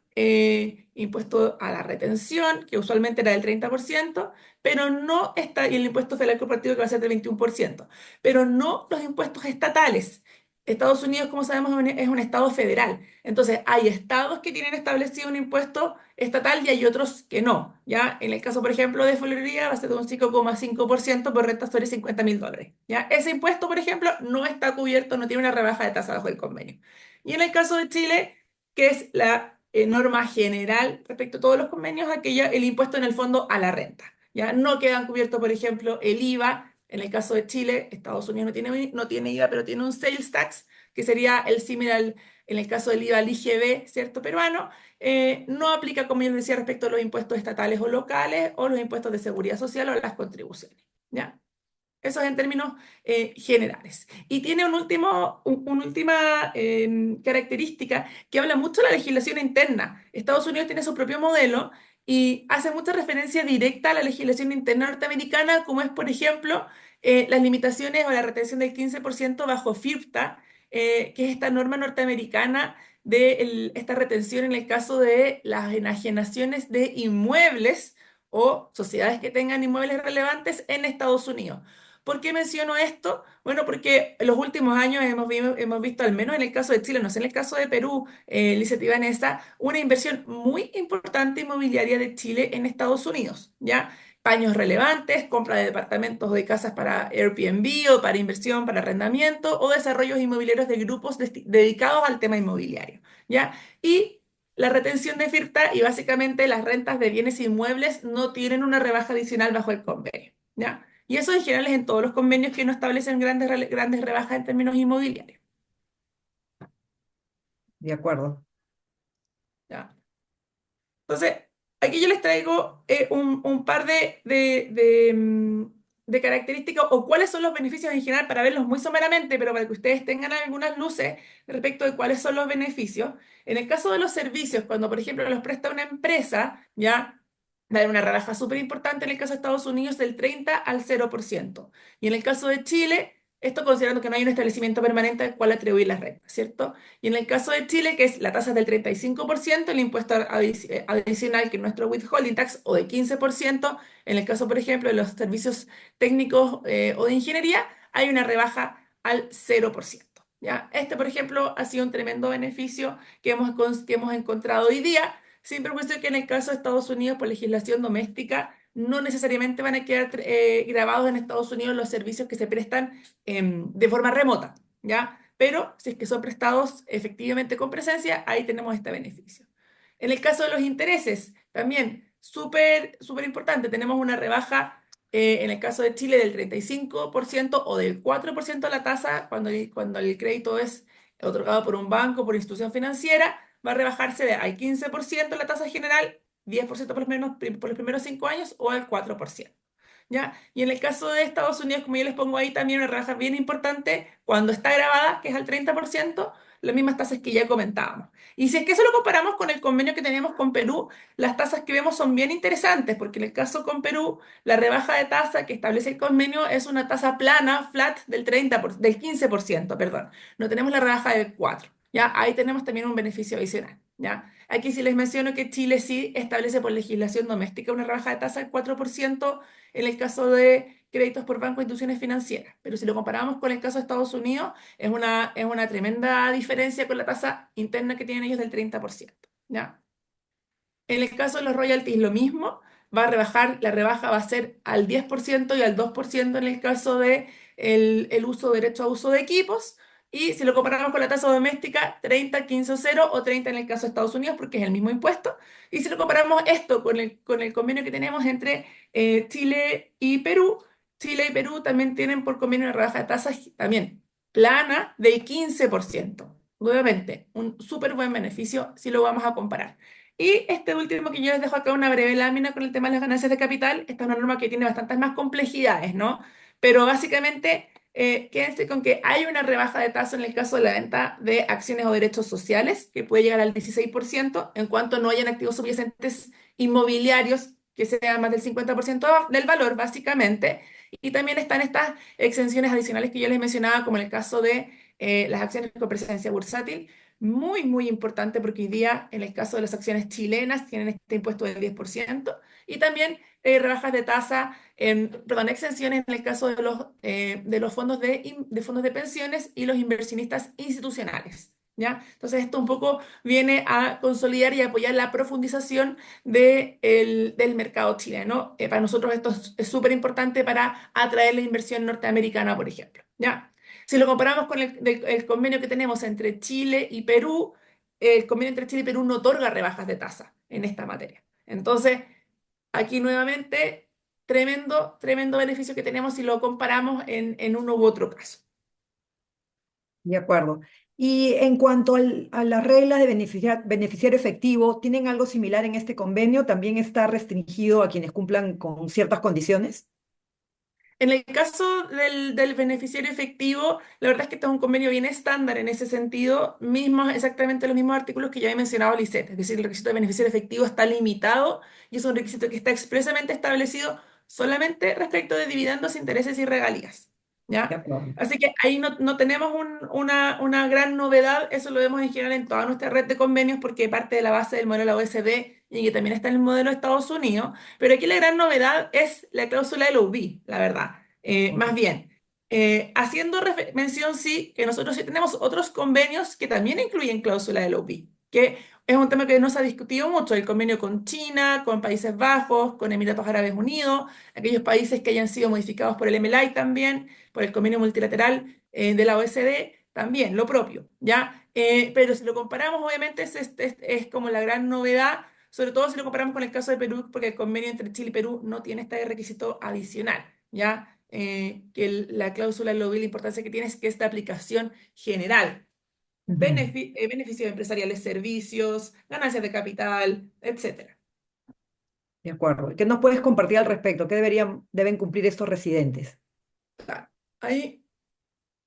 Impuesto a la retención, que usualmente era del 30%, pero no está, y el impuesto federal corporativo que va a ser del 21%, pero no los impuestos estatales. Estados Unidos, como sabemos, es un estado federal. Entonces, hay estados que tienen establecido un impuesto estatal y hay otros que no, ¿ya? En el caso, por ejemplo, de Florida va a ser de un 5,5% por rentas sobre $50.000, ¿ya? Ese impuesto, por ejemplo, no está cubierto, no tiene una rebaja de tasa bajo el convenio. Y en el caso de Chile, que es la norma general respecto a todos los convenios, el impuesto en el fondo a la renta, ¿ya? No quedan cubiertos, por ejemplo, el IVA. En el caso de Chile, Estados Unidos no tiene IVA, pero tiene un sales tax, que sería el similar en el caso del IVA al IGB, ¿cierto? Peruano. No aplica, como yo les decía, respecto a los impuestos estatales o locales o los impuestos de seguridad social o las contribuciones, ¿ya? Eso es en términos generales. Y tiene una última característica que habla mucho de la legislación interna. Estados Unidos tiene su propio modelo y hace mucha referencia directa a la legislación interna norteamericana, como es, por ejemplo, las limitaciones o la retención del 15% bajo FIRPTA, que es esta norma norteamericana de esta retención en el caso de las enajenaciones de inmuebles o sociedades que tengan inmuebles relevantes en Estados Unidos. ¿Por qué menciono esto? Bueno, porque en los últimos años hemos visto, al menos en el caso de Chile, no sé, en el caso de Perú, Lizeth y Vanessa, una inversión muy importante inmobiliaria de Chile en Estados Unidos, ¿ya? Paños relevantes, compra de departamentos o de casas para Airbnb o para inversión, para arrendamiento o desarrollos inmobiliarios de grupos dedicados al tema inmobiliario, ¿ya? Y la retención de FIRTA y básicamente las rentas de bienes inmuebles no tienen una rebaja adicional bajo el convenio, ¿ya? Y eso en general es en todos los convenios que no establecen grandes rebajas en términos inmobiliarios, De acuerdo. ¿ya? Entonces, aquí yo les traigo un par de características o cuáles son los beneficios en general para verlos muy someramente, pero para que ustedes tengan algunas luces respecto de cuáles son los beneficios. En el caso de los servicios, cuando por ejemplo los presta una empresa, ya va a haber una rebaja súper importante en el caso de Estados Unidos del 30 al 0%. Y en el caso de Chile, esto considerando que no hay un establecimiento permanente al cual atribuir las rentas, ¿cierto? Y en el caso de Chile, que es la tasa del 35%, el impuesto adicional, que es nuestro withholding tax, o de 15%, en el caso, por ejemplo, de los servicios técnicos o de ingeniería, hay una rebaja al 0%. ¿Ya? Este, por ejemplo, ha sido un tremendo beneficio que hemos encontrado hoy día, sin perjuicio que en el caso de Estados Unidos, por legislación doméstica, no necesariamente van a quedar grabados en Estados Unidos los servicios que se prestan de forma remota, ¿ya? Pero si es que son prestados efectivamente con presencia, ahí tenemos este beneficio. En el caso de los intereses, también súper importante, tenemos una rebaja en el caso de Chile del 35% o del 4% de la tasa cuando el crédito es otorgado por un banco, por institución financiera, va a rebajarse al 15% la tasa general, 10% por los primeros 5 años o al 4%. ¿Ya? Y en el caso de Estados Unidos, como yo les pongo ahí también una rebaja bien importante, cuando está grabada, que es al 30%, las mismas tasas que ya comentábamos. Y si es que eso lo comparamos con el convenio que teníamos con Perú, las tasas que vemos son bien interesantes, porque en el caso con Perú, la rebaja de tasa que establece el convenio es una tasa plana, flat, del 15%, perdón. No tenemos la rebaja del 4%. ¿Ya? Ahí tenemos también un beneficio adicional. ¿Ya? Aquí sí les menciono que Chile sí establece por legislación doméstica una rebaja de tasa del 4% en el caso de créditos por banco e instituciones financieras. Pero si lo comparamos con el caso de Estados Unidos, es una tremenda diferencia con la tasa interna que tienen ellos del 30%. ¿Ya? En el caso de los royalties, lo mismo, va a rebajar, la rebaja va a ser al 10% y al 2% en el caso de el uso, derecho a uso de equipos. Y si lo comparamos con la tasa doméstica, 30, 15 o 0 o 30 en el caso de Estados Unidos, porque es el mismo impuesto. Y si lo comparamos esto con el convenio que tenemos entre Chile y Perú también tienen por convenio una rebaja de tasas también plana del 15%. Nuevamente, un súper buen beneficio si lo vamos a comparar. Y este último que yo les dejo acá, una breve lámina con el tema de las ganancias de capital. Esta es una norma que tiene bastantes más complejidades, ¿no? Pero básicamente, quédense con que hay una rebaja de tasa en el caso de la venta de acciones o derechos sociales, que puede llegar al 16% en cuanto no hayan activos subyacentes inmobiliarios que sean más del 50% del valor, básicamente. Y también están estas exenciones adicionales que yo les mencionaba, como en el caso de las acciones con presencia bursátil, muy importante porque hoy día, en el caso de las acciones chilenas, tienen este impuesto del 10% y también rebajas de tasa, perdón, exenciones en el caso de los fondos de pensiones y los inversionistas institucionales. ¿Ya? Entonces, esto un poco viene a consolidar y apoyar la profundización del mercado chileno. Para nosotros esto es súper importante para atraer la inversión norteamericana, por ejemplo. ¿Ya? Si lo comparamos con el convenio que tenemos entre Chile y Perú, el convenio entre Chile y Perú no otorga rebajas de tasa en esta materia. Entonces, aquí nuevamente, tremendo beneficio que tenemos si lo comparamos en uno u otro caso. De acuerdo. Y en cuanto a las reglas de beneficiario efectivo, ¿tienen algo similar en este convenio? ¿También está restringido a quienes cumplan con ciertas condiciones? En el caso del beneficiario efectivo, la verdad es que este es un convenio bien estándar en ese sentido, exactamente los mismos artículos que ya he mencionado, Lisette. Es decir, el requisito de beneficiario efectivo está limitado y es un requisito que está expresamente establecido solamente respecto de dividendos, intereses y regalías. De ¿Ya? acuerdo. Así que ahí no tenemos una gran novedad, eso lo vemos en general en toda nuestra red de convenios porque parte de la base del modelo de la OECD y que también está en el modelo de Estados Unidos. Pero aquí la gran novedad es la cláusula del OB, la verdad. Ok. Más bien, haciendo mención, sí, que nosotros sí tenemos otros convenios que también incluyen cláusula de LOB, que es un tema que no se ha discutido mucho, el convenio con China, con Países Bajos, con Emiratos Árabes Unidos, aquellos países que hayan sido modificados por el MLI también, por el convenio multilateral de la OECD, también lo propio, ¿ya? Pero si lo comparamos, obviamente es como la gran novedad, sobre todo si lo comparamos con el caso de Perú, porque el convenio entre Chile y Perú no tiene este requisito adicional, ¿ya? Que la cláusula del lobby, la importancia que tiene es que es de aplicación general. Ujú. Beneficios empresariales, servicios, ganancias de capital, etcétera. De acuerdo. ¿Qué nos puedes compartir al respecto? ¿Qué deben cumplir estos residentes? Claro. Ahí,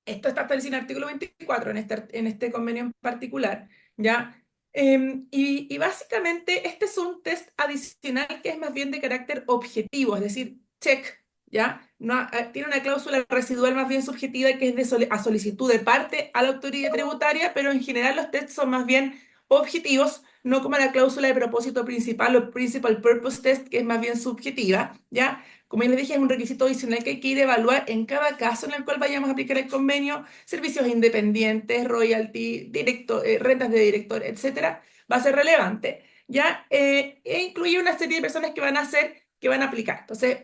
esto está establecido en el artículo 24 en este convenio en particular, ¿ya? Y básicamente este es un test adicional que es más bien de carácter objetivo, es decir, check, ¿ya? No, tiene una cláusula residual más bien subjetiva que es a solicitud de parte a la autoridad tributaria, pero en general los tests son más bien objetivos, no como la cláusula de propósito principal o principal purpose test, que es más bien subjetiva, ¿ya? Como ya les dije, es un requisito adicional que hay que ir a evaluar en cada caso en el cual vayamos a aplicar el convenio, servicios independientes, royalty, rentas de director, etcétera, va a ser relevante, ¿ya? E incluye una serie de personas que van a aplicar. Entonces,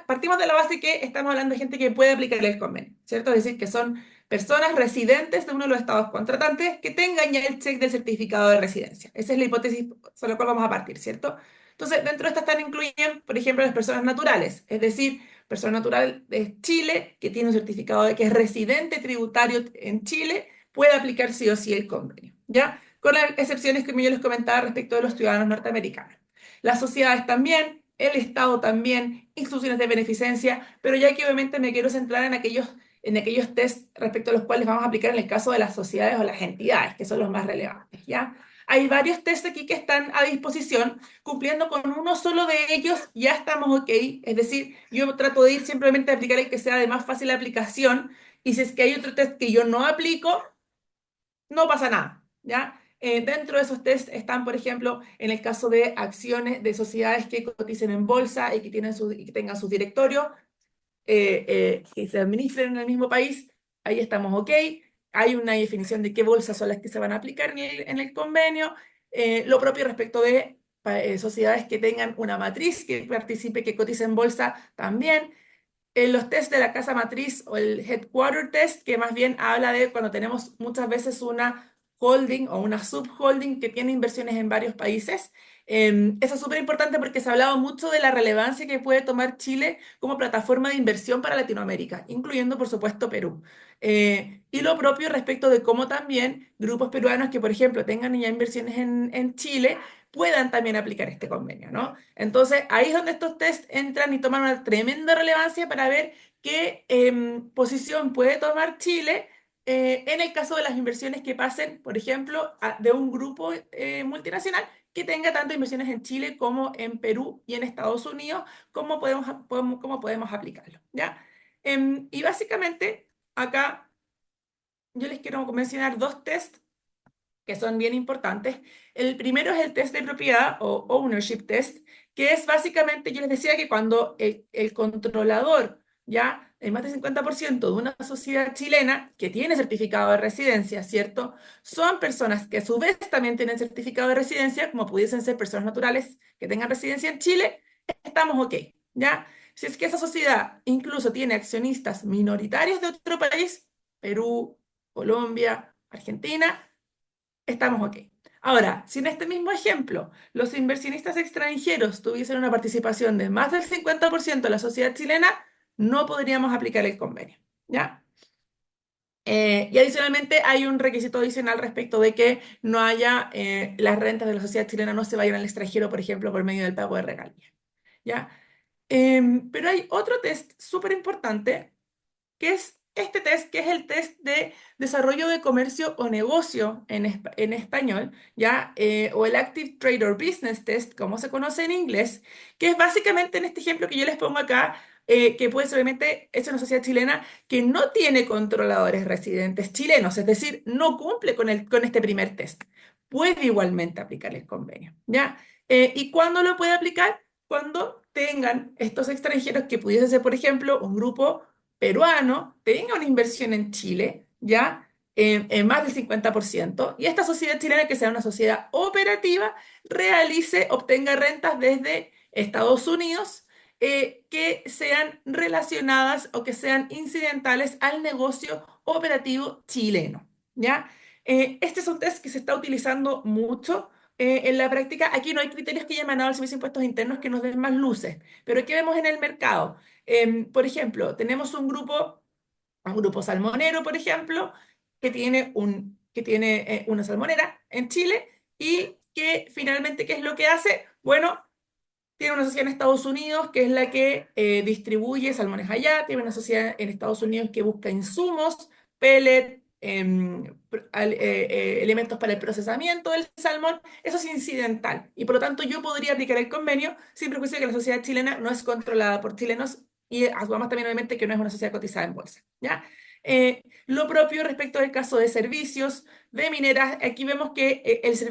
partimos de la base que estamos hablando de gente que puede aplicar el convenio, ¿cierto? Es decir, que son personas residentes de uno de los estados contratantes que tengan ya el check del certificado de residencia. Esa es la hipótesis sobre la cual vamos a partir, ¿cierto? Entonces, dentro de estas están incluidas, por ejemplo, las personas naturales, es decir, persona natural de Chile que tiene un certificado de que es residente tributario en Chile, puede aplicar sí o sí el convenio, ¿ya? Con las excepciones que yo les comentaba respecto de los ciudadanos norteamericanos. Las sociedades también, el Estado también, instituciones de beneficencia, pero ya que obviamente me quiero centrar en aquellos test respecto a los cuales vamos a aplicar en el caso de las sociedades o las entidades, que son los más relevantes, ¿ya? Hay varios test aquí que están a disposición. Cumpliendo con uno solo de ellos, ya estamos ok. Es decir, yo trato de ir simplemente a aplicar el que sea de más fácil aplicación. Y si es que hay otro test que yo no aplico, no pasa nada, ¿ya? Dentro de esos test están, por ejemplo, en el caso de acciones de sociedades que coticen en bolsa y y que tengan sus directorios, que se administren en el mismo país, ahí estamos ok. Hay una definición de qué bolsas son las que se van a aplicar en el convenio. Lo propio respecto de sociedades que tengan una matriz que participe, que cotice en bolsa también. Los test de la casa matriz o el headquarter test, que más bien habla de cuando tenemos muchas veces una holding o una subholding que tiene inversiones en varios países. Eso es súper importante porque se ha hablado mucho de la relevancia que puede tomar Chile como plataforma de inversión para Latinoamérica, incluyendo, por supuesto, Perú. Y lo propio respecto de cómo también grupos peruanos que, por ejemplo, tengan ya inversiones en Chile puedan también aplicar este convenio, ¿no? Entonces, ahí es donde estos test entran y toman una tremenda relevancia para ver qué posición puede tomar Chile en el caso de las inversiones que pasen, por ejemplo, de un grupo multinacional que tenga tanto inversiones en Chile como en Perú y en Estados Unidos, cómo podemos aplicarlo, ¿ya? Y básicamente, acá yo les quiero mencionar dos tests que son bien importantes. El primero es el test de propiedad o ownership test, que es básicamente, yo les decía que cuando el controlador, ya el más del 50% de una sociedad chilena que tiene certificado de residencia, ¿cierto? Son personas que a su vez también tienen certificado de residencia, como pudiesen ser personas naturales que tengan residencia en Chile, estamos ok, ¿ya? Si es que esa sociedad incluso tiene accionistas minoritarios de otro país, Perú, Colombia, Argentina, estamos ok. Ahora, si en este mismo ejemplo los inversionistas extranjeros tuviesen una participación de más del 50% de la sociedad chilena, no podríamos aplicar el convenio, ¿ya? Y adicionalmente hay un requisito adicional respecto de que no haya las rentas de la sociedad chilena no se vayan al extranjero, por ejemplo, por medio del pago de regalías, ¿ya? Pero hay otro test súper importante que es este test, que es el test de desarrollo de comercio o negocio en español, ¿ya? O el Active Trade or Business Test, como se conoce en inglés, que es básicamente en este ejemplo que yo les pongo acá, que puede ser obviamente, es una sociedad chilena que no tiene controladores residentes chilenos, es decir, no cumple con este primer test. Puede igualmente aplicar el convenio, ¿ya? ¿Y cuándo lo puede aplicar? Cuando tengan estos extranjeros que pudiesen ser, por ejemplo, un grupo peruano tenga una inversión en Chile, ¿ya? En más del 50%, y esta sociedad chilena, que sea una sociedad operativa, obtenga rentas desde Estados Unidos que sean relacionadas o que sean incidentales al negocio operativo chileno, ¿ya? Este es un test que se está utilizando mucho en la práctica. Aquí no hay criterios que hayan emanado al Servicio de Impuestos Internos que nos den más luces, pero ¿qué vemos en el mercado? Por ejemplo, tenemos un grupo salmonero, por ejemplo, que tiene una salmonera en Chile y que finalmente, ¿qué es lo que hace? Bueno, tiene una sociedad en Estados Unidos que es la que distribuye salmones allá, tiene una sociedad en Estados Unidos que busca insumos, pellet, elementos para el procesamiento del salmón. Eso es incidental y por lo tanto yo podría aplicar el convenio sin prejuicio de que la sociedad chilena no es controlada por chilenos y asumamos también obviamente que no es una sociedad cotizada en bolsa, ¿ya? Lo propio respecto del caso de servicios, de mineras, aquí vemos que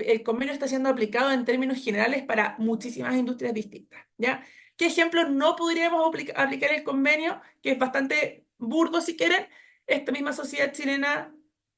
el convenio está siendo aplicado en términos generales para muchísimas industrias distintas, ¿ya? ¿Qué ejemplos no podríamos aplicar el convenio? Que es bastante burdo si quieren. Esta misma sociedad chilena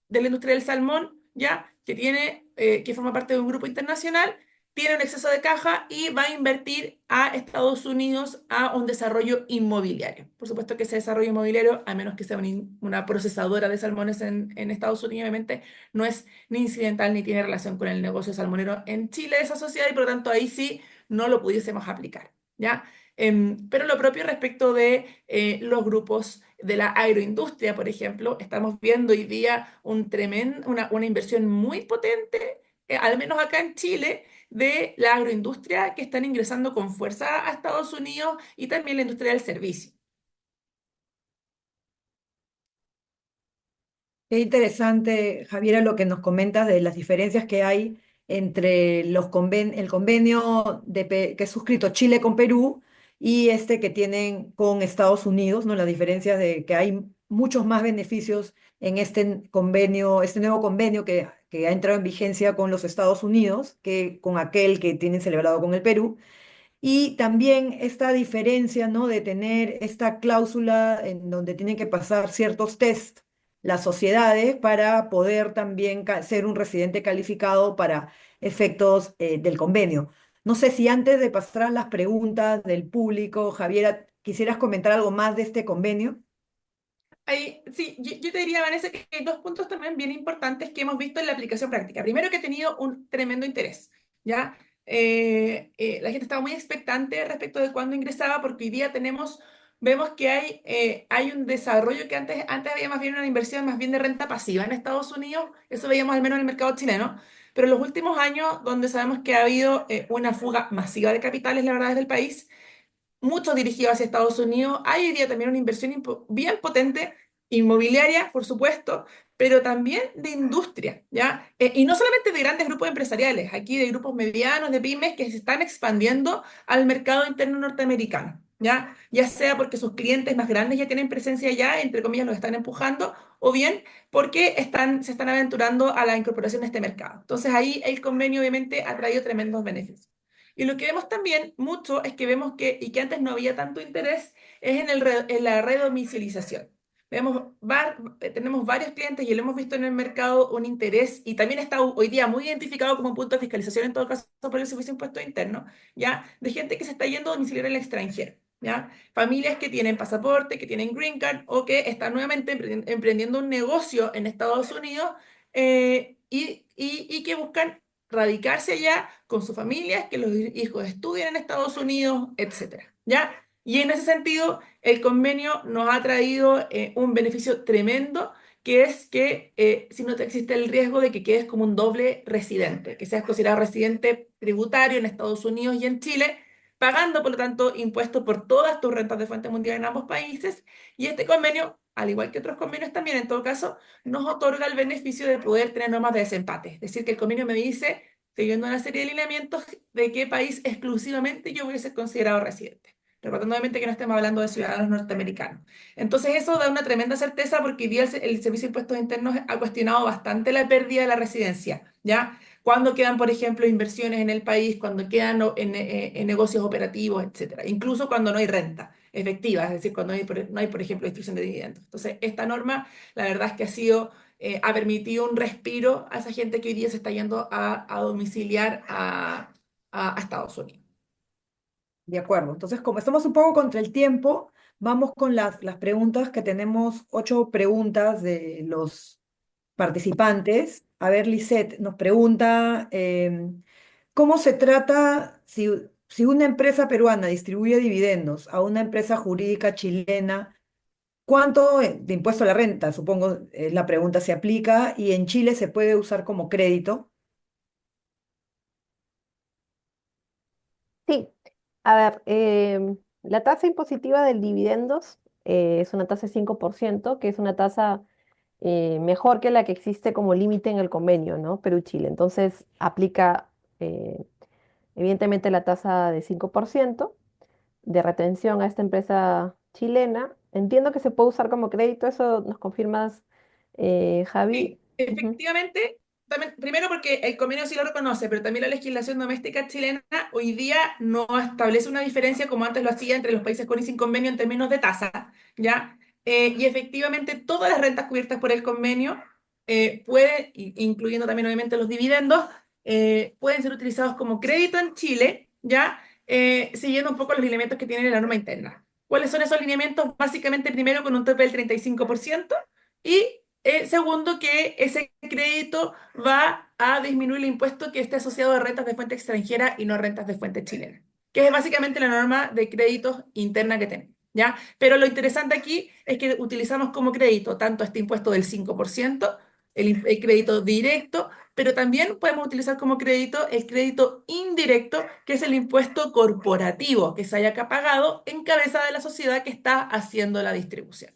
de la industria del salmón, ¿ya? Que forma parte de un grupo internacional, tiene un exceso de caja y va a invertir a Estados Unidos a un desarrollo inmobiliario. Por supuesto que ese desarrollo inmobiliario, a menos que sea una procesadora de salmones en Estados Unidos, obviamente no es ni incidental ni tiene relación con el negocio salmonero en Chile de esa sociedad y por lo tanto ahí sí no lo pudiésemos aplicar, ¿ya? Pero lo propio respecto de los grupos de la agroindustria, por ejemplo, estamos viendo hoy día una inversión muy potente, al menos acá en Chile, de la agroindustria que están ingresando con fuerza a Estados Unidos y también la industria del servicio. Qué interesante, Javiera, lo que nos comentas de las diferencias que hay entre el convenio que es suscrito Chile con Perú y este que tienen con Estados Unidos, ¿no? Las diferencias de que hay muchos más beneficios en este convenio, este nuevo convenio que ha entrado en vigencia con los Estados Unidos que con aquel que tienen celebrado con el Perú. Y también esta diferencia, ¿no? De tener esta cláusula en donde tienen que pasar ciertos test las sociedades para poder también ser un residente calificado para efectos del convenio. No sé si antes de pasar a las preguntas del público, Javiera, quisieras comentar algo más de este convenio. Sí, yo te diría, Vanessa, que hay dos puntos también bien importantes que hemos visto en la aplicación práctica. Primero, que ha tenido un tremendo interés, ¿ya? La gente estaba muy expectante respecto de cuándo ingresaba, porque hoy día vemos que hay un desarrollo que antes había más bien una inversión más bien de renta pasiva en Estados Unidos, eso veíamos al menos en el mercado chileno, pero en los últimos años, donde sabemos que ha habido una fuga masiva de capitales, la verdad, desde el país, mucho dirigido hacia Estados Unidos. Hay hoy día también una inversión bien potente, inmobiliaria, por supuesto, pero también de industria, ¿ya? Y no solamente de grandes grupos empresariales, aquí de grupos medianos, de pymes que se están expandiendo al mercado interno norteamericano, ¿ya? Ya sea porque sus clientes más grandes ya tienen presencia allá, entre comillas, los están empujando, o bien porque se están aventurando a la incorporación de este mercado. Entonces ahí el convenio obviamente ha traído tremendos beneficios. Y lo que vemos también mucho es que y que antes no había tanto interés, es en la redomiciliación. Tenemos varios clientes y lo hemos visto en el mercado un interés y también está hoy día muy identificado como un punto de fiscalización en todo caso por el Servicio de Impuestos Internos, ¿ya? De gente que se está yendo a domiciliar en el extranjero, ¿ya? Familias que tienen pasaporte, que tienen green card o que están nuevamente emprendiendo un negocio en Estados Unidos y que buscan radicarse allá con sus familias, que los hijos estudien en Estados Unidos, etcétera, ¿ya? Y en ese sentido, el convenio nos ha traído un beneficio tremendo, que es que si no te existe el riesgo de que quedes como un doble residente, que seas considerado residente tributario en Estados Unidos y en Chile, pagando por lo tanto impuestos por todas tus rentas de fuente mundial en ambos países. Y este convenio, al igual que otros convenios también, en todo caso, nos otorga el beneficio de poder tener normas de desempate. Es decir, que el convenio me dice, siguiendo una serie de lineamientos, de qué país exclusivamente yo voy a ser considerado residente. Recordando obviamente que no estemos hablando de ciudadanos norteamericanos. Entonces eso da una tremenda certeza porque hoy día el Servicio de Impuestos Internos ha cuestionado bastante la pérdida de la residencia, ¿ya? Cuando quedan, por ejemplo, inversiones en el país, cuando quedan en negocios operativos, etcétera. Incluso cuando no hay renta. efectiva, es decir, cuando no hay, por ejemplo, distribución de dividendos. Entonces, esta norma, la verdad es que ha permitido un respiro a esa gente que hoy día se está yendo a domiciliar a Estados Unidos. De acuerdo. Entonces, como estamos un poco contra el tiempo, vamos con las preguntas que tenemos, 8 preguntas de los participantes. A ver, Lisette nos pregunta, ¿cómo se trata si una empresa peruana distribuye dividendos a una empresa jurídica chilena? ¿Cuánto de impuesto a la renta, supongo, la pregunta se aplica y en Chile se puede usar como crédito? Sí, a ver, la tasa impositiva del dividendos es una tasa de 5%, que es una tasa mejor que la que existe como límite en el convenio, ¿no? Perú-Chile. Entonces, aplica evidentemente la tasa de 5% de retención a esta empresa chilena. Entiendo que se puede usar como crédito, eso nos confirmas, Javi. Sí, Ujú. efectivamente, también, primero porque el convenio sí lo reconoce, pero también la legislación doméstica chilena hoy día no establece una diferencia como antes lo hacía entre los países con y sin convenio en términos de tasa, ¿ya? Y efectivamente todas las rentas cubiertas por el convenio incluyendo también obviamente los dividendos, pueden ser utilizados como crédito en Chile, ¿ya? Siguiendo un poco los lineamientos que tiene la norma interna. ¿Cuáles son esos lineamientos? Básicamente, primero, con un tope del 35% y segundo, que ese crédito va a disminuir el impuesto que esté asociado a rentas de fuente extranjera y no rentas de fuente chilena, que es básicamente la norma de créditos interna que tenemos, ¿ya? Pero lo interesante aquí es que utilizamos como crédito tanto este impuesto del 5%, el crédito directo, pero también podemos utilizar como crédito el crédito indirecto, que es el impuesto corporativo que se haya acá pagado en cabeza de la sociedad que está haciendo la distribución.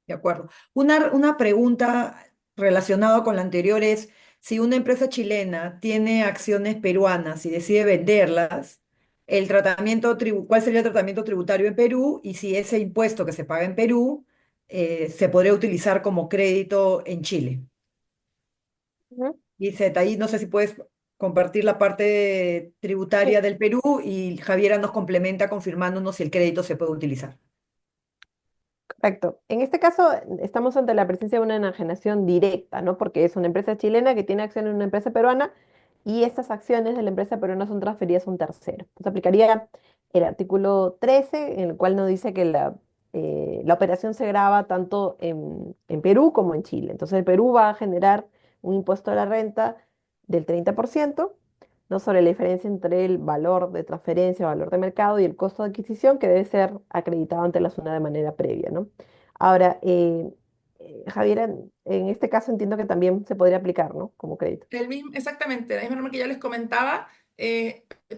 De acuerdo. Una pregunta relacionada con la anterior es, si una empresa chilena tiene acciones peruanas y decide venderlas, ¿cuál sería el tratamiento tributario en Perú? Y si ese impuesto que se paga en Perú se podría utilizar como crédito en Chile. Ujú. Y Zeta, ahí no sé si puedes compartir la parte Sí. tributaria del Perú y Javiera nos complementa confirmándonos si el crédito se puede utilizar. Correcto. En este caso estamos ante la presencia de una enajenación directa, ¿no? Porque es una empresa chilena que tiene acciones en una empresa peruana y estas acciones de la empresa peruana son transferidas a un tercero. Entonces aplicaría el artículo 13, en el cual nos dice que la operación se graba tanto en Perú como en Chile. Entonces el Perú va a generar un impuesto a la renta del 30%, ¿no? Sobre la diferencia entre el valor de transferencia, valor de mercado y el costo de adquisición que debe ser acreditado ante la SUNAT de manera previa, ¿no? Ahora, Javiera, en este caso entiendo que también se podría aplicar, ¿no? Como crédito. Exactamente, la misma norma que ya les comentaba,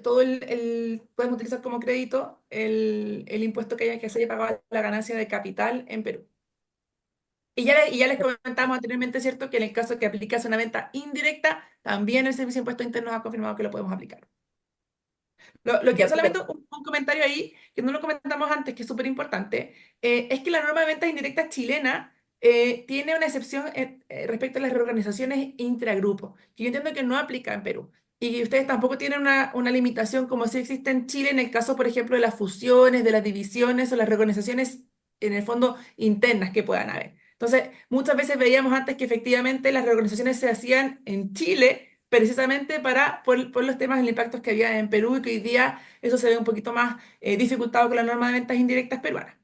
podemos utilizar como crédito el impuesto que se haya pagado a la ganancia de capital en Perú. Y ya les comentamos anteriormente, ¿cierto?, que en el caso que aplicase una venta indirecta, también el Servicio de Impuestos Internos ha confirmado que lo podemos aplicar. Lo De que solamente acuerdo. un comentario ahí, que no lo comentamos antes, que es súper importante, es que la norma de ventas indirectas chilena tiene una excepción respecto a las reorganizaciones intragrupos, que yo entiendo que no aplica en Perú. Y ustedes tampoco tienen una limitación como si existe en Chile en el caso, por ejemplo, de las fusiones, de las divisiones o las reorganizaciones, en el fondo, internas que puedan haber. Entonces, muchas veces veíamos antes que efectivamente las reorganizaciones se hacían en Chile precisamente por los temas del impacto que había en Perú y que hoy día eso se ve un poquito más dificultado con la norma de ventas indirectas peruana.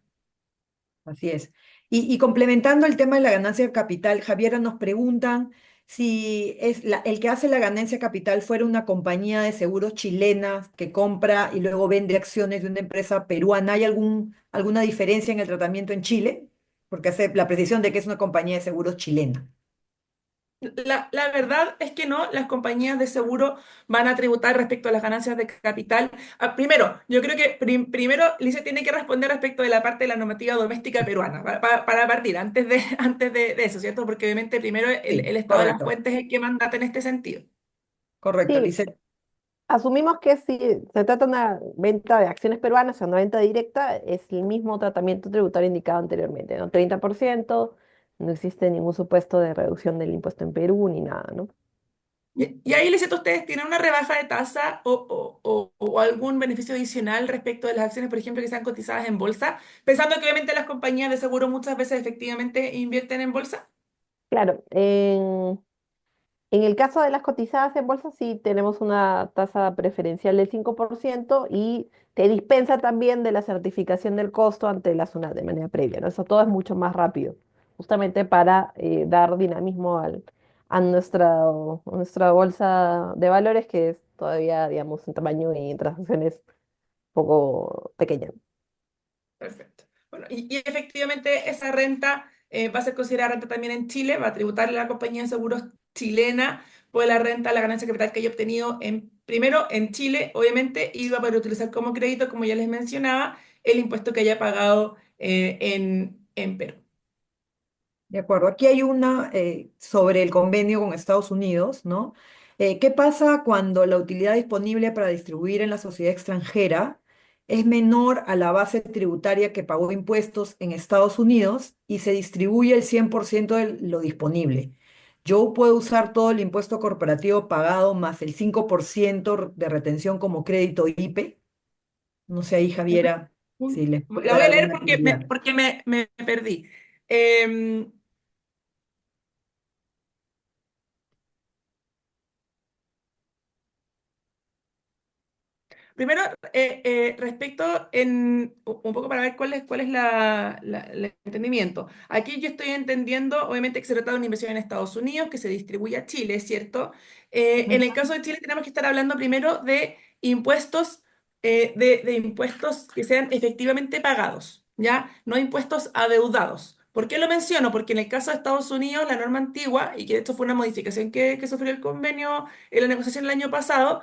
Así es. Y complementando el tema de la ganancia de capital, Javiera nos preguntan si el que hace la ganancia de capital fuera una compañía de seguros chilena que compra y luego vende acciones de una empresa peruana. ¿Hay alguna diferencia en el tratamiento en Chile? Porque hace la precisión de que es una compañía de seguros chilena. La verdad es que no, las compañías de seguro van a tributar respecto a las ganancias de capital. Primero, yo creo que primero Lice tiene que responder respecto de la parte de la normativa doméstica peruana, para partir, antes de eso, ¿cierto? Porque obviamente primero Sí, el estado de las correcto, fuentes es el que mandata en este sentido. correcto, Sí, Lisette. asumimos que si se trata de una venta de acciones peruanas o una venta directa, es el mismo tratamiento tributario indicado anteriormente, ¿no? 30%, no existe ningún supuesto de reducción del impuesto en Perú ni nada, ¿no? Y ahí, les cierto, ustedes tienen una rebaja de tasa o algún beneficio adicional respecto de las acciones, por ejemplo, que sean cotizadas en bolsa, pensando que obviamente las compañías de seguro muchas veces efectivamente invierten en bolsa. Claro, en el caso de las cotizadas en bolsa, sí tenemos una tasa preferencial del 5% y te dispensa también de la certificación del costo ante la SUNAT de manera previa, ¿no? Eso todo es mucho más rápido, justamente para dar dinamismo a nuestra bolsa de valores, que es todavía, digamos, en tamaño y en transacciones un poco pequeña. Perfecto. Bueno, y efectivamente esa renta va a ser considerada renta también en Chile, va a tributarle a la compañía de seguros chilena por la renta, la ganancia de capital que haya obtenido primero en Chile, obviamente, y va a poder utilizar como crédito, como ya les mencionaba, el impuesto que haya pagado en Perú. De acuerdo, aquí hay una sobre el convenio con Estados Unidos, ¿no? ¿Qué pasa cuando la utilidad disponible para distribuir en la sociedad extranjera es menor a la base tributaria que pagó impuestos en Estados Unidos y se distribuye el 100% de lo disponible? Yo puedo usar todo el impuesto corporativo pagado más el 5% de retención como crédito IPE. No sé ahí, Javiera, si les puede La dar voy a leer alguna porque claridad. me perdí. Em, Primero, respecto un poco para ver cuál es el entendimiento. Aquí yo estoy entendiendo, obviamente, que se trata de una inversión en Estados Unidos que se distribuye a Chile, ¿cierto? En el caso de Chile tenemos que estar hablando primero de impuestos, de impuestos que sean efectivamente pagados, ¿ya? No impuestos adeudados. ¿Por qué lo menciono? Porque en el caso de Estados Unidos, la norma antigua, y que esto fue una modificación que sufrió el convenio en la negociación el año pasado,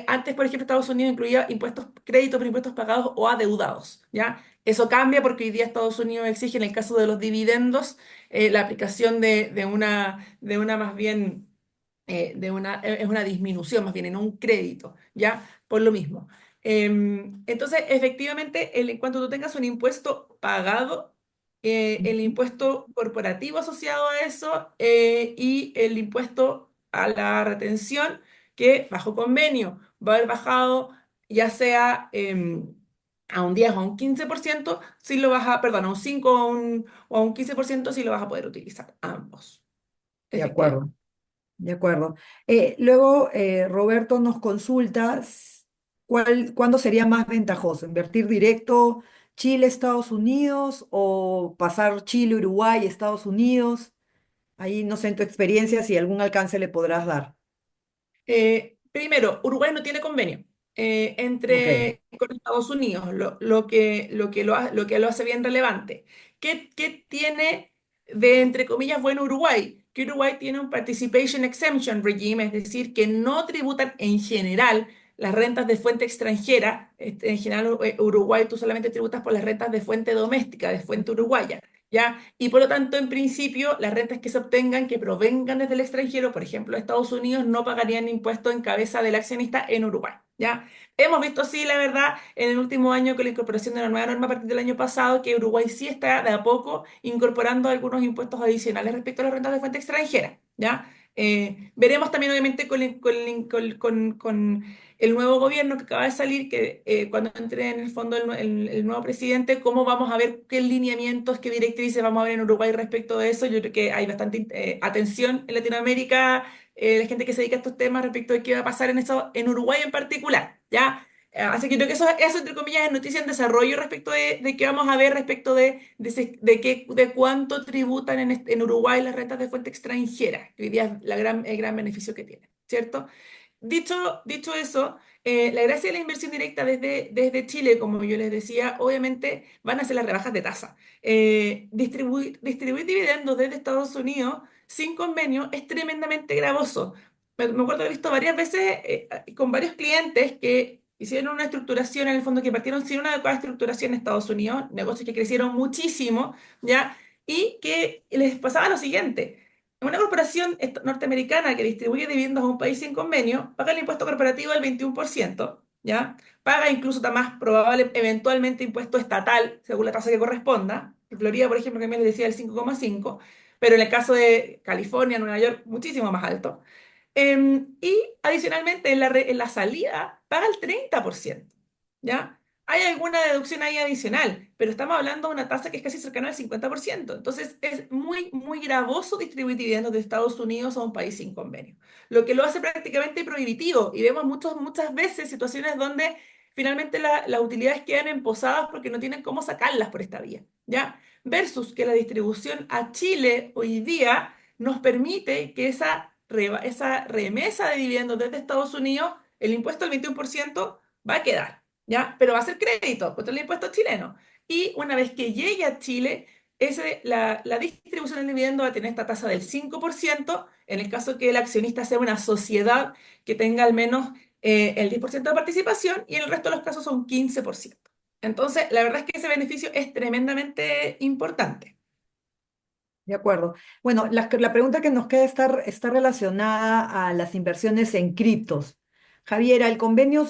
antes, por ejemplo, Estados Unidos incluía impuestos, créditos por impuestos pagados o adeudados, ¿ya? Eso cambia porque hoy día Estados Unidos exige, en el caso de los dividendos, la aplicación de una más bien, es una disminución más bien, en un crédito, ¿ya? Por lo mismo. Entonces, efectivamente, en cuanto tú tengas un impuesto pagado, el impuesto corporativo asociado a eso y el impuesto a la retención, que bajo convenio va a haber bajado ya sea a un 10 o a un 15%, si lo vas a, perdón, a un 5 o a un 15% si lo vas a poder utilizar ambos, De efectivamente. acuerdo. De acuerdo. Luego, Roberto nos consulta cuándo sería más ventajoso, invertir directo Chile, Estados Unidos o pasar Chile, Uruguay, Estados Unidos. Ahí no sé en tu experiencia si algún alcance le podrás dar. Primero, Uruguay no tiene convenio Ok, con Estados Unidos, lo que lo hace bien relevante. ¿Qué tiene de, entre comillas, bueno Uruguay? Que Uruguay tiene un Participation Exemption Regime, es decir, que no tributan en general las rentas de fuente extranjera. En general, Uruguay tú solamente tributas por las rentas de fuente doméstica, de fuente uruguaya. ¿Ya? Y por lo tanto, en principio, las rentas que se obtengan, que provengan desde el extranjero, por ejemplo, Estados Unidos, no pagarían impuesto en cabeza del accionista en Uruguay, ¿ya? Hemos visto, sí, la verdad, en el último año con la incorporación de la nueva norma a partir del año pasado, que Uruguay sí está de a poco incorporando algunos impuestos adicionales respecto a las rentas de fuente extranjera, ¿ya? Veremos también, obviamente, con el nuevo gobierno que acaba de salir, que cuando entre en el fondo el nuevo presidente, cómo vamos a ver qué lineamientos, qué directrices vamos a ver en Uruguay respecto de eso. Yo creo que hay bastante atención en Latinoamérica, la gente que se dedica a estos temas respecto de qué va a pasar en eso, en Uruguay en particular, ¿ya? Así que yo creo que eso, entre comillas, es noticia en desarrollo respecto de qué vamos a ver respecto de cuánto tributan en Uruguay las rentas de fuente extranjera, que hoy día es el gran beneficio que tiene, ¿cierto? Dicho eso, la gracia de la inversión directa desde Chile, como yo les decía, obviamente van a ser las rebajas de tasa. Distribuir dividendos desde Estados Unidos sin convenio es tremendamente gravoso. Me acuerdo de haber visto varias veces con varios clientes que hicieron una estructuración, en el fondo, que partieron sin una adecuada estructuración en Estados Unidos, negocios que crecieron muchísimo, ¿ya? Y que les pasaba lo siguiente. Una corporación norteamericana que distribuye dividendos a un país sin convenio paga el impuesto corporativo del 21%, ¿ya? Paga incluso está más probable eventualmente impuesto estatal, según la tasa que corresponda. En Florida, por ejemplo, que me les decía el 5,5, pero en el caso de California, Nueva York, muchísimo más alto. Y adicionalmente en la salida paga el 30%, ¿ya? Hay alguna deducción ahí adicional, pero estamos hablando de una tasa que es casi cercana al 50%. Entonces es muy, muy gravoso distribuir dividendos de Estados Unidos a un país sin convenio, lo que lo hace prácticamente prohibitivo. Y vemos muchas veces situaciones donde finalmente las utilidades quedan emposadas porque no tienen cómo sacarlas por esta vía, ¿ya? Versus que la distribución a Chile hoy día nos permite que esa remesa de dividendos desde Estados Unidos, el impuesto del 21% va a quedar, ¿ya? Pero va a ser crédito contra el impuesto chileno. Y una vez que llegue a Chile, la distribución del dividendo va a tener esta tasa del 5% en el caso que el accionista sea una sociedad que tenga al menos el 10% de participación, y en el resto de los casos son 15%. Entonces, la verdad es que ese beneficio es tremendamente importante. De acuerdo. Bueno, la pregunta que nos queda está relacionada a las inversiones en criptos. Javiera, ¿el convenio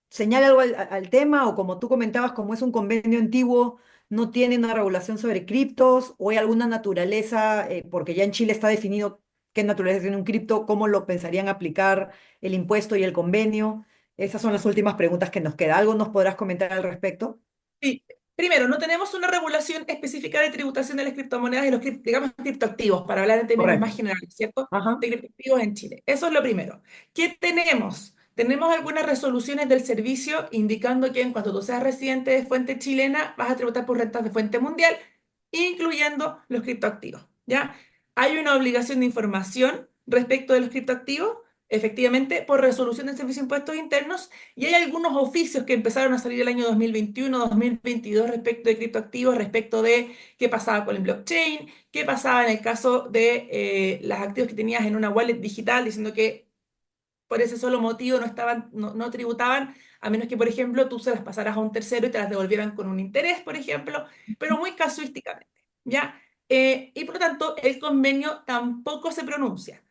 señala algo al tema o como tú comentabas, como es un convenio antiguo, no tiene una regulación sobre criptos o hay alguna naturaleza, porque ya en Chile está definido qué naturaleza tiene un cripto, cómo lo pensarían aplicar el impuesto y el convenio? Esas son las últimas preguntas que nos quedan. ¿Algo nos podrás comentar al respecto? Sí. Primero, no tenemos una regulación específica de tributación de las criptomonedas y digamos, criptoactivos, para hablar en términos más Correcto. generales, ¿cierto? Ajá. De criptoactivos en Chile. Eso es lo primero. ¿Qué tenemos? Tenemos algunas resoluciones del servicio indicando que en cuanto tú seas residente de fuente chilena, vas a tributar por rentas de fuente mundial, incluyendo los criptoactivos, ¿ya? Hay una obligación de información respecto de los criptoactivos, efectivamente, por resolución del Servicio de Impuestos Internos, y hay algunos oficios que empezaron a salir el año 2021, 2022 respecto de criptoactivos, respecto de qué pasaba con el blockchain, qué pasaba en el caso de los activos que tenías en una wallet digital, diciendo que por ese solo motivo no tributaban, a menos que, por ejemplo, tú se las pasaras a un tercero y te las devolvieran con un interés, por ejemplo, pero muy casuísticamente, ¿ya? Y por lo tanto, el convenio tampoco se pronuncia.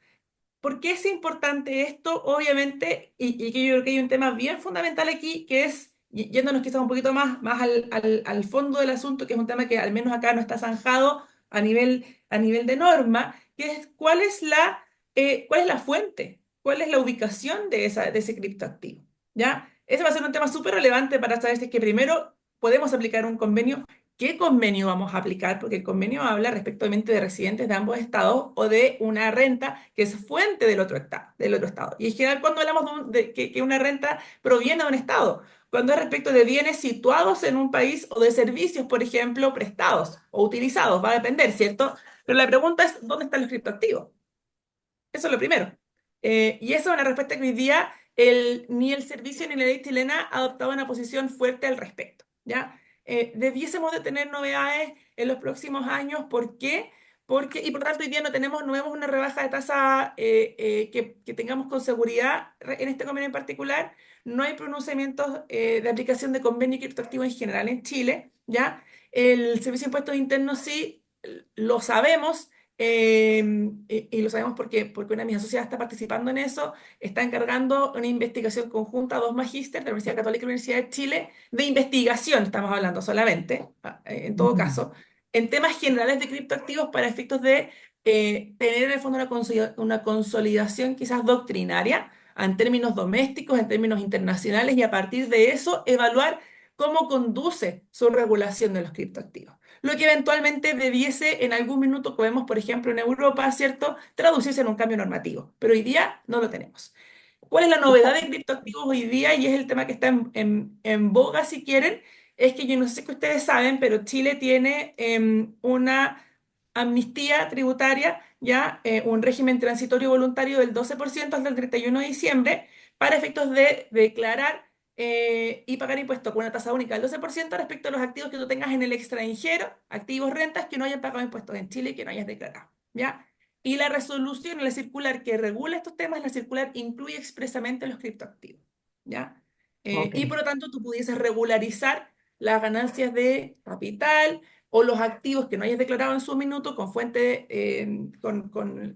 ¿Por qué es importante esto? Obviamente, y que yo creo que hay un tema bien fundamental aquí, que es, yéndonos quizás un poquito más al fondo del asunto, que es un tema que al menos acá no está zanjado a nivel de norma, que es cuál es la fuente, cuál es la ubicación de ese criptoactivo, ¿ya? Ese va a ser un tema súper relevante para saber si es que primero podemos aplicar un convenio. ¿Qué convenio vamos a aplicar? Porque el convenio habla respectivamente de residentes de ambos estados o de una renta que es fuente del otro estado. Y en general, cuando hablamos que una renta proviene de un estado, cuando es respecto de bienes situados en un país o de servicios, por ejemplo, prestados o utilizados, va a depender, ¿cierto? Pero la pregunta es, ¿dónde están los criptoactivos? Eso es lo primero. Y esa es una respuesta que hoy día ni el servicio ni la ley chilena ha adoptado una posición fuerte al respecto, ¿ya? Debiésemos de tener novedades en los próximos años. ¿Por qué? Y por tanto hoy día no vemos una rebaja de tasa que tengamos con seguridad en este convenio en particular. No hay pronunciamientos de aplicación de convenio criptoactivo en general en Chile, ¿ya? El Servicio de Impuestos Internos sí lo sabemos, y lo sabemos porque una de mis asociadas está participando en eso, está encargando una investigación conjunta a dos magísteres de la Universidad Católica y la Universidad de Chile, de investigación, estamos hablando solamente, en todo Ujú. caso, en temas generales de criptoactivos para efectos de tener en el fondo una consolidación quizás doctrinaria en términos domésticos, en términos internacionales, y a partir de eso evaluar cómo conduce su regulación de los criptoactivos, lo que eventualmente debiese en algún minuto, como vemos por ejemplo en Europa, ¿cierto?, traducirse en un cambio normativo, pero hoy día no lo tenemos. ¿Cuál es la novedad de criptoactivos hoy día? Y es el tema que está en boga, si quieren, es que yo no sé si ustedes saben, pero Chile tiene una amnistía tributaria, ya un régimen transitorio voluntario del 12% hasta el 31 de diciembre, para efectos de declarar y pagar impuestos con una tasa única del 12% respecto a los activos que tú tengas en el extranjero, activos, rentas que no hayan pagado impuestos en Chile y que no hayas declarado, ¿ya? Y la resolución, la circular que regula estos temas, la circular incluye expresamente los criptoactivos, ¿ya? Ok, Y por lo tanto tú pudieses regularizar las ganancias de capital o los activos que no hayas declarado en su minuto con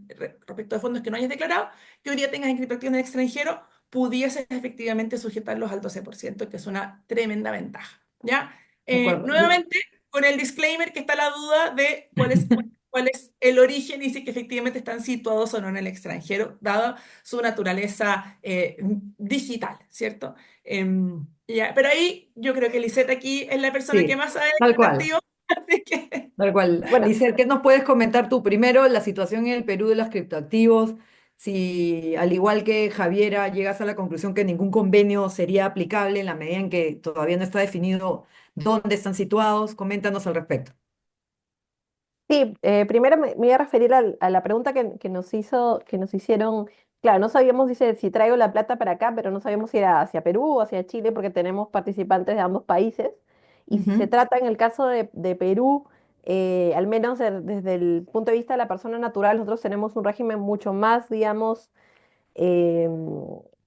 respecto a fondos que no hayas declarado, que hoy día tengas en criptoactivos en el extranjero, pudieses efectivamente sujetarlos al 12%, que es una tremenda ventaja, ¿ya? de acuerdo. Nuevamente, con el disclaimer que está la duda de cuál es cuál es el origen y si que efectivamente están situados o no en el extranjero, dada su naturaleza digital, ¿cierto? Ya, pero ahí yo creo que Lisette aquí es la persona que Sí, más sabe de tal cual. criptoactivos, así que Tal cual. Bueno, Alicia, ¿qué nos puedes comentar tú? Primero, la situación en el Perú de los criptoactivos, si al igual que Javiera llegas a la conclusión que ningún convenio sería aplicable en la medida en que todavía no está definido dónde están situados, coméntanos al respecto. sí, primero me iba a referir a la pregunta que nos hicieron. Claro, no sabíamos, dice, si traigo la plata para acá, pero no sabíamos si era hacia Perú o hacia Chile, porque tenemos participantes de ambos países. Y si se Ujú, trata en el caso de Perú, al menos desde el punto de vista de la persona natural, nosotros tenemos un régimen mucho más, digamos, eh,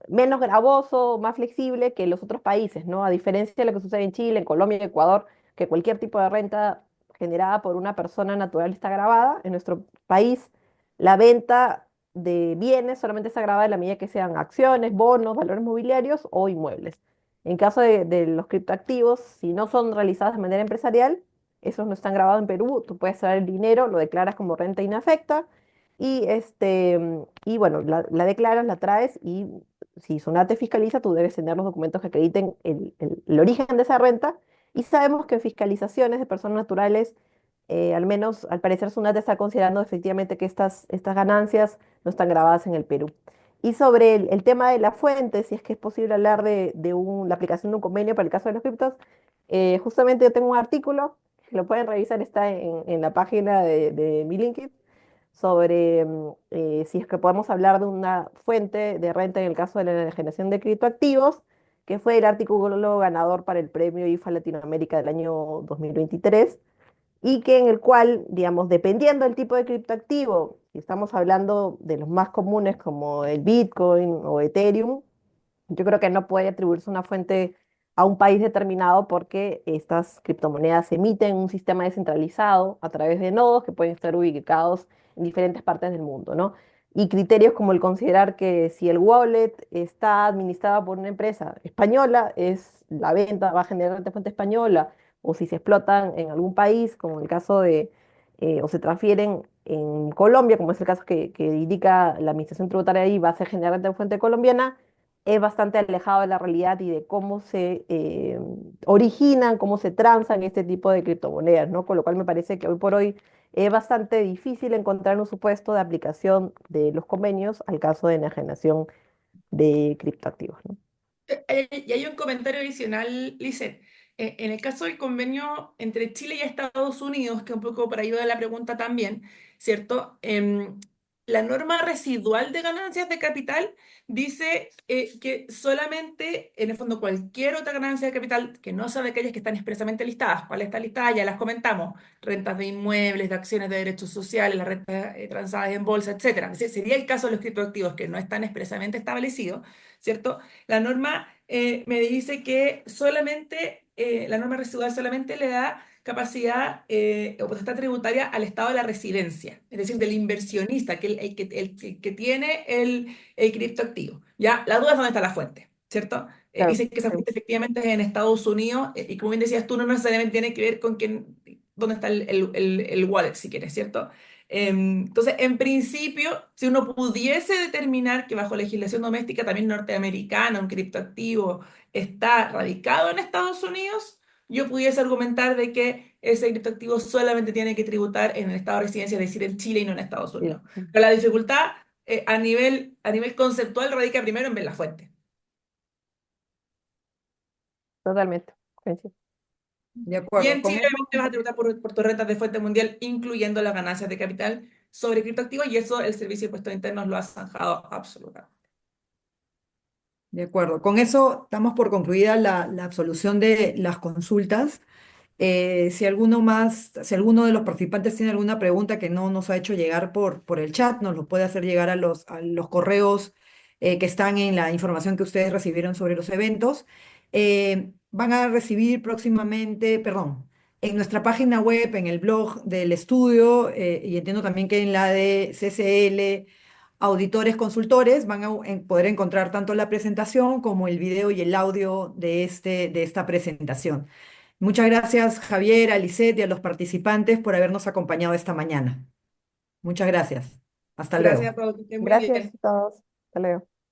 menos gravoso, más flexible que los otros países, ¿no? A diferencia de lo que sucede en Chile, en Colombia y Ecuador, que cualquier tipo de renta generada por una persona natural está grabada. En nuestro país, la venta de bienes solamente está grabada en la medida que sean acciones, bonos, valores mobiliarios o inmuebles. En caso de los criptoactivos, si no son realizados de manera empresarial, esos no están grabados en Perú, tú puedes traer el dinero, lo declaras como renta inafecta y bueno, la declaras, la traes y si SUNAT te fiscaliza, tú debes tener los documentos que acrediten el origen de esa renta. Y sabemos que en fiscalizaciones de personas naturales, al menos al parecer SUNAT está considerando efectivamente que estas ganancias no están grabadas en el Perú. Y sobre el tema de la fuente, si es que es posible hablar la aplicación de un convenio para el caso de los criptos, justamente yo tengo un artículo, lo pueden revisar, está en la página de mi LinkedIn sobre si es que podemos hablar de una fuente de renta en el caso de la generación de criptoactivos, que fue el artículo ganador para el premio IFA Latinoamérica del año 2023, y que en el cual, digamos, dependiendo del tipo de criptoactivo, si estamos hablando de los más comunes como el Bitcoin o Ethereum, yo creo que no puede atribuirse una fuente a un país determinado porque estas criptomonedas se emiten en un sistema descentralizado a través de nodos que pueden estar ubicados en diferentes partes del mundo, ¿no? Y criterios como el considerar que si el wallet está administrado por una empresa española, es la venta va a generar de fuente española, o si se explotan en algún país, como el caso o se transfieren en Colombia, como es el caso que indica la administración tributaria ahí, va a ser generar de fuente colombiana, es bastante alejado de la realidad y de cómo se originan, cómo se transan este tipo de criptomonedas, ¿no? Con lo cual me parece que hoy por hoy es bastante difícil encontrar un supuesto de aplicación de los convenios al caso de enajenación de criptoactivos, ¿no? Y hay un comentario adicional, Lizeth. En el caso del convenio entre Chile y Estados Unidos, que un poco por ahí va la pregunta también, ¿cierto? La norma residual de ganancias de capital dice que solamente, en el fondo, cualquier otra ganancia de capital que no sea de aquellas que están expresamente listadas, ¿cuáles están listadas? Ya las comentamos, rentas de inmuebles, de acciones de derechos sociales, las rentas transadas en bolsa, etcétera. Sería el caso de los criptoactivos que no están expresamente establecidos, ¿cierto? La norma me dice que solamente, la norma residual solamente le da capacidad o potestad tributaria al estado de la residencia, es decir, del inversionista, que tiene el criptoactivo. Ya, la duda es dónde está la fuente, ¿cierto? Claro, Dice que esa sí, fuente efectivamente es en Estados Unidos y como bien decías tú, no necesariamente tiene que ver con quién, dónde está el wallet, si quieres, ¿cierto? Entonces, en principio, si uno pudiese determinar que bajo legislación doméstica también norteamericana un criptoactivo está radicado en Estados Unidos, yo pudiese argumentar de que ese criptoactivo solamente tiene que tributar en el estado de residencia, es decir, en Chile y no en Estados sí, Unidos. Pero la dificultad a nivel conceptual radica primero en ver la fuente. totalmente. Coincido. de Y acuerdo. en Con Chile, eso, obviamente, vas a tributar por tus rentas de fuente mundial, incluyendo las ganancias de capital sobre criptoactivos, y eso el Servicio de Impuestos Internos lo ha zanjado absolutamente. de acuerdo. Con eso damos por concluida la absolución de las consultas. Si alguno de los participantes tiene alguna pregunta que no nos ha hecho llegar por el chat, nos lo puede hacer llegar a los correos que están en la información que ustedes recibieron sobre los eventos. Van a recibir próximamente, perdón, en nuestra página web, en el blog del estudio, y entiendo también que en la de CCL, auditores consultores, van a poder encontrar tanto la presentación como el video y el audio de esta presentación. Muchas gracias, Javier, a Lisette y a los participantes por habernos acompañado esta mañana. Muchas gracias. Hasta Gracias luego. a todos, que estén muy Gracias bien. a todos. Hasta luego.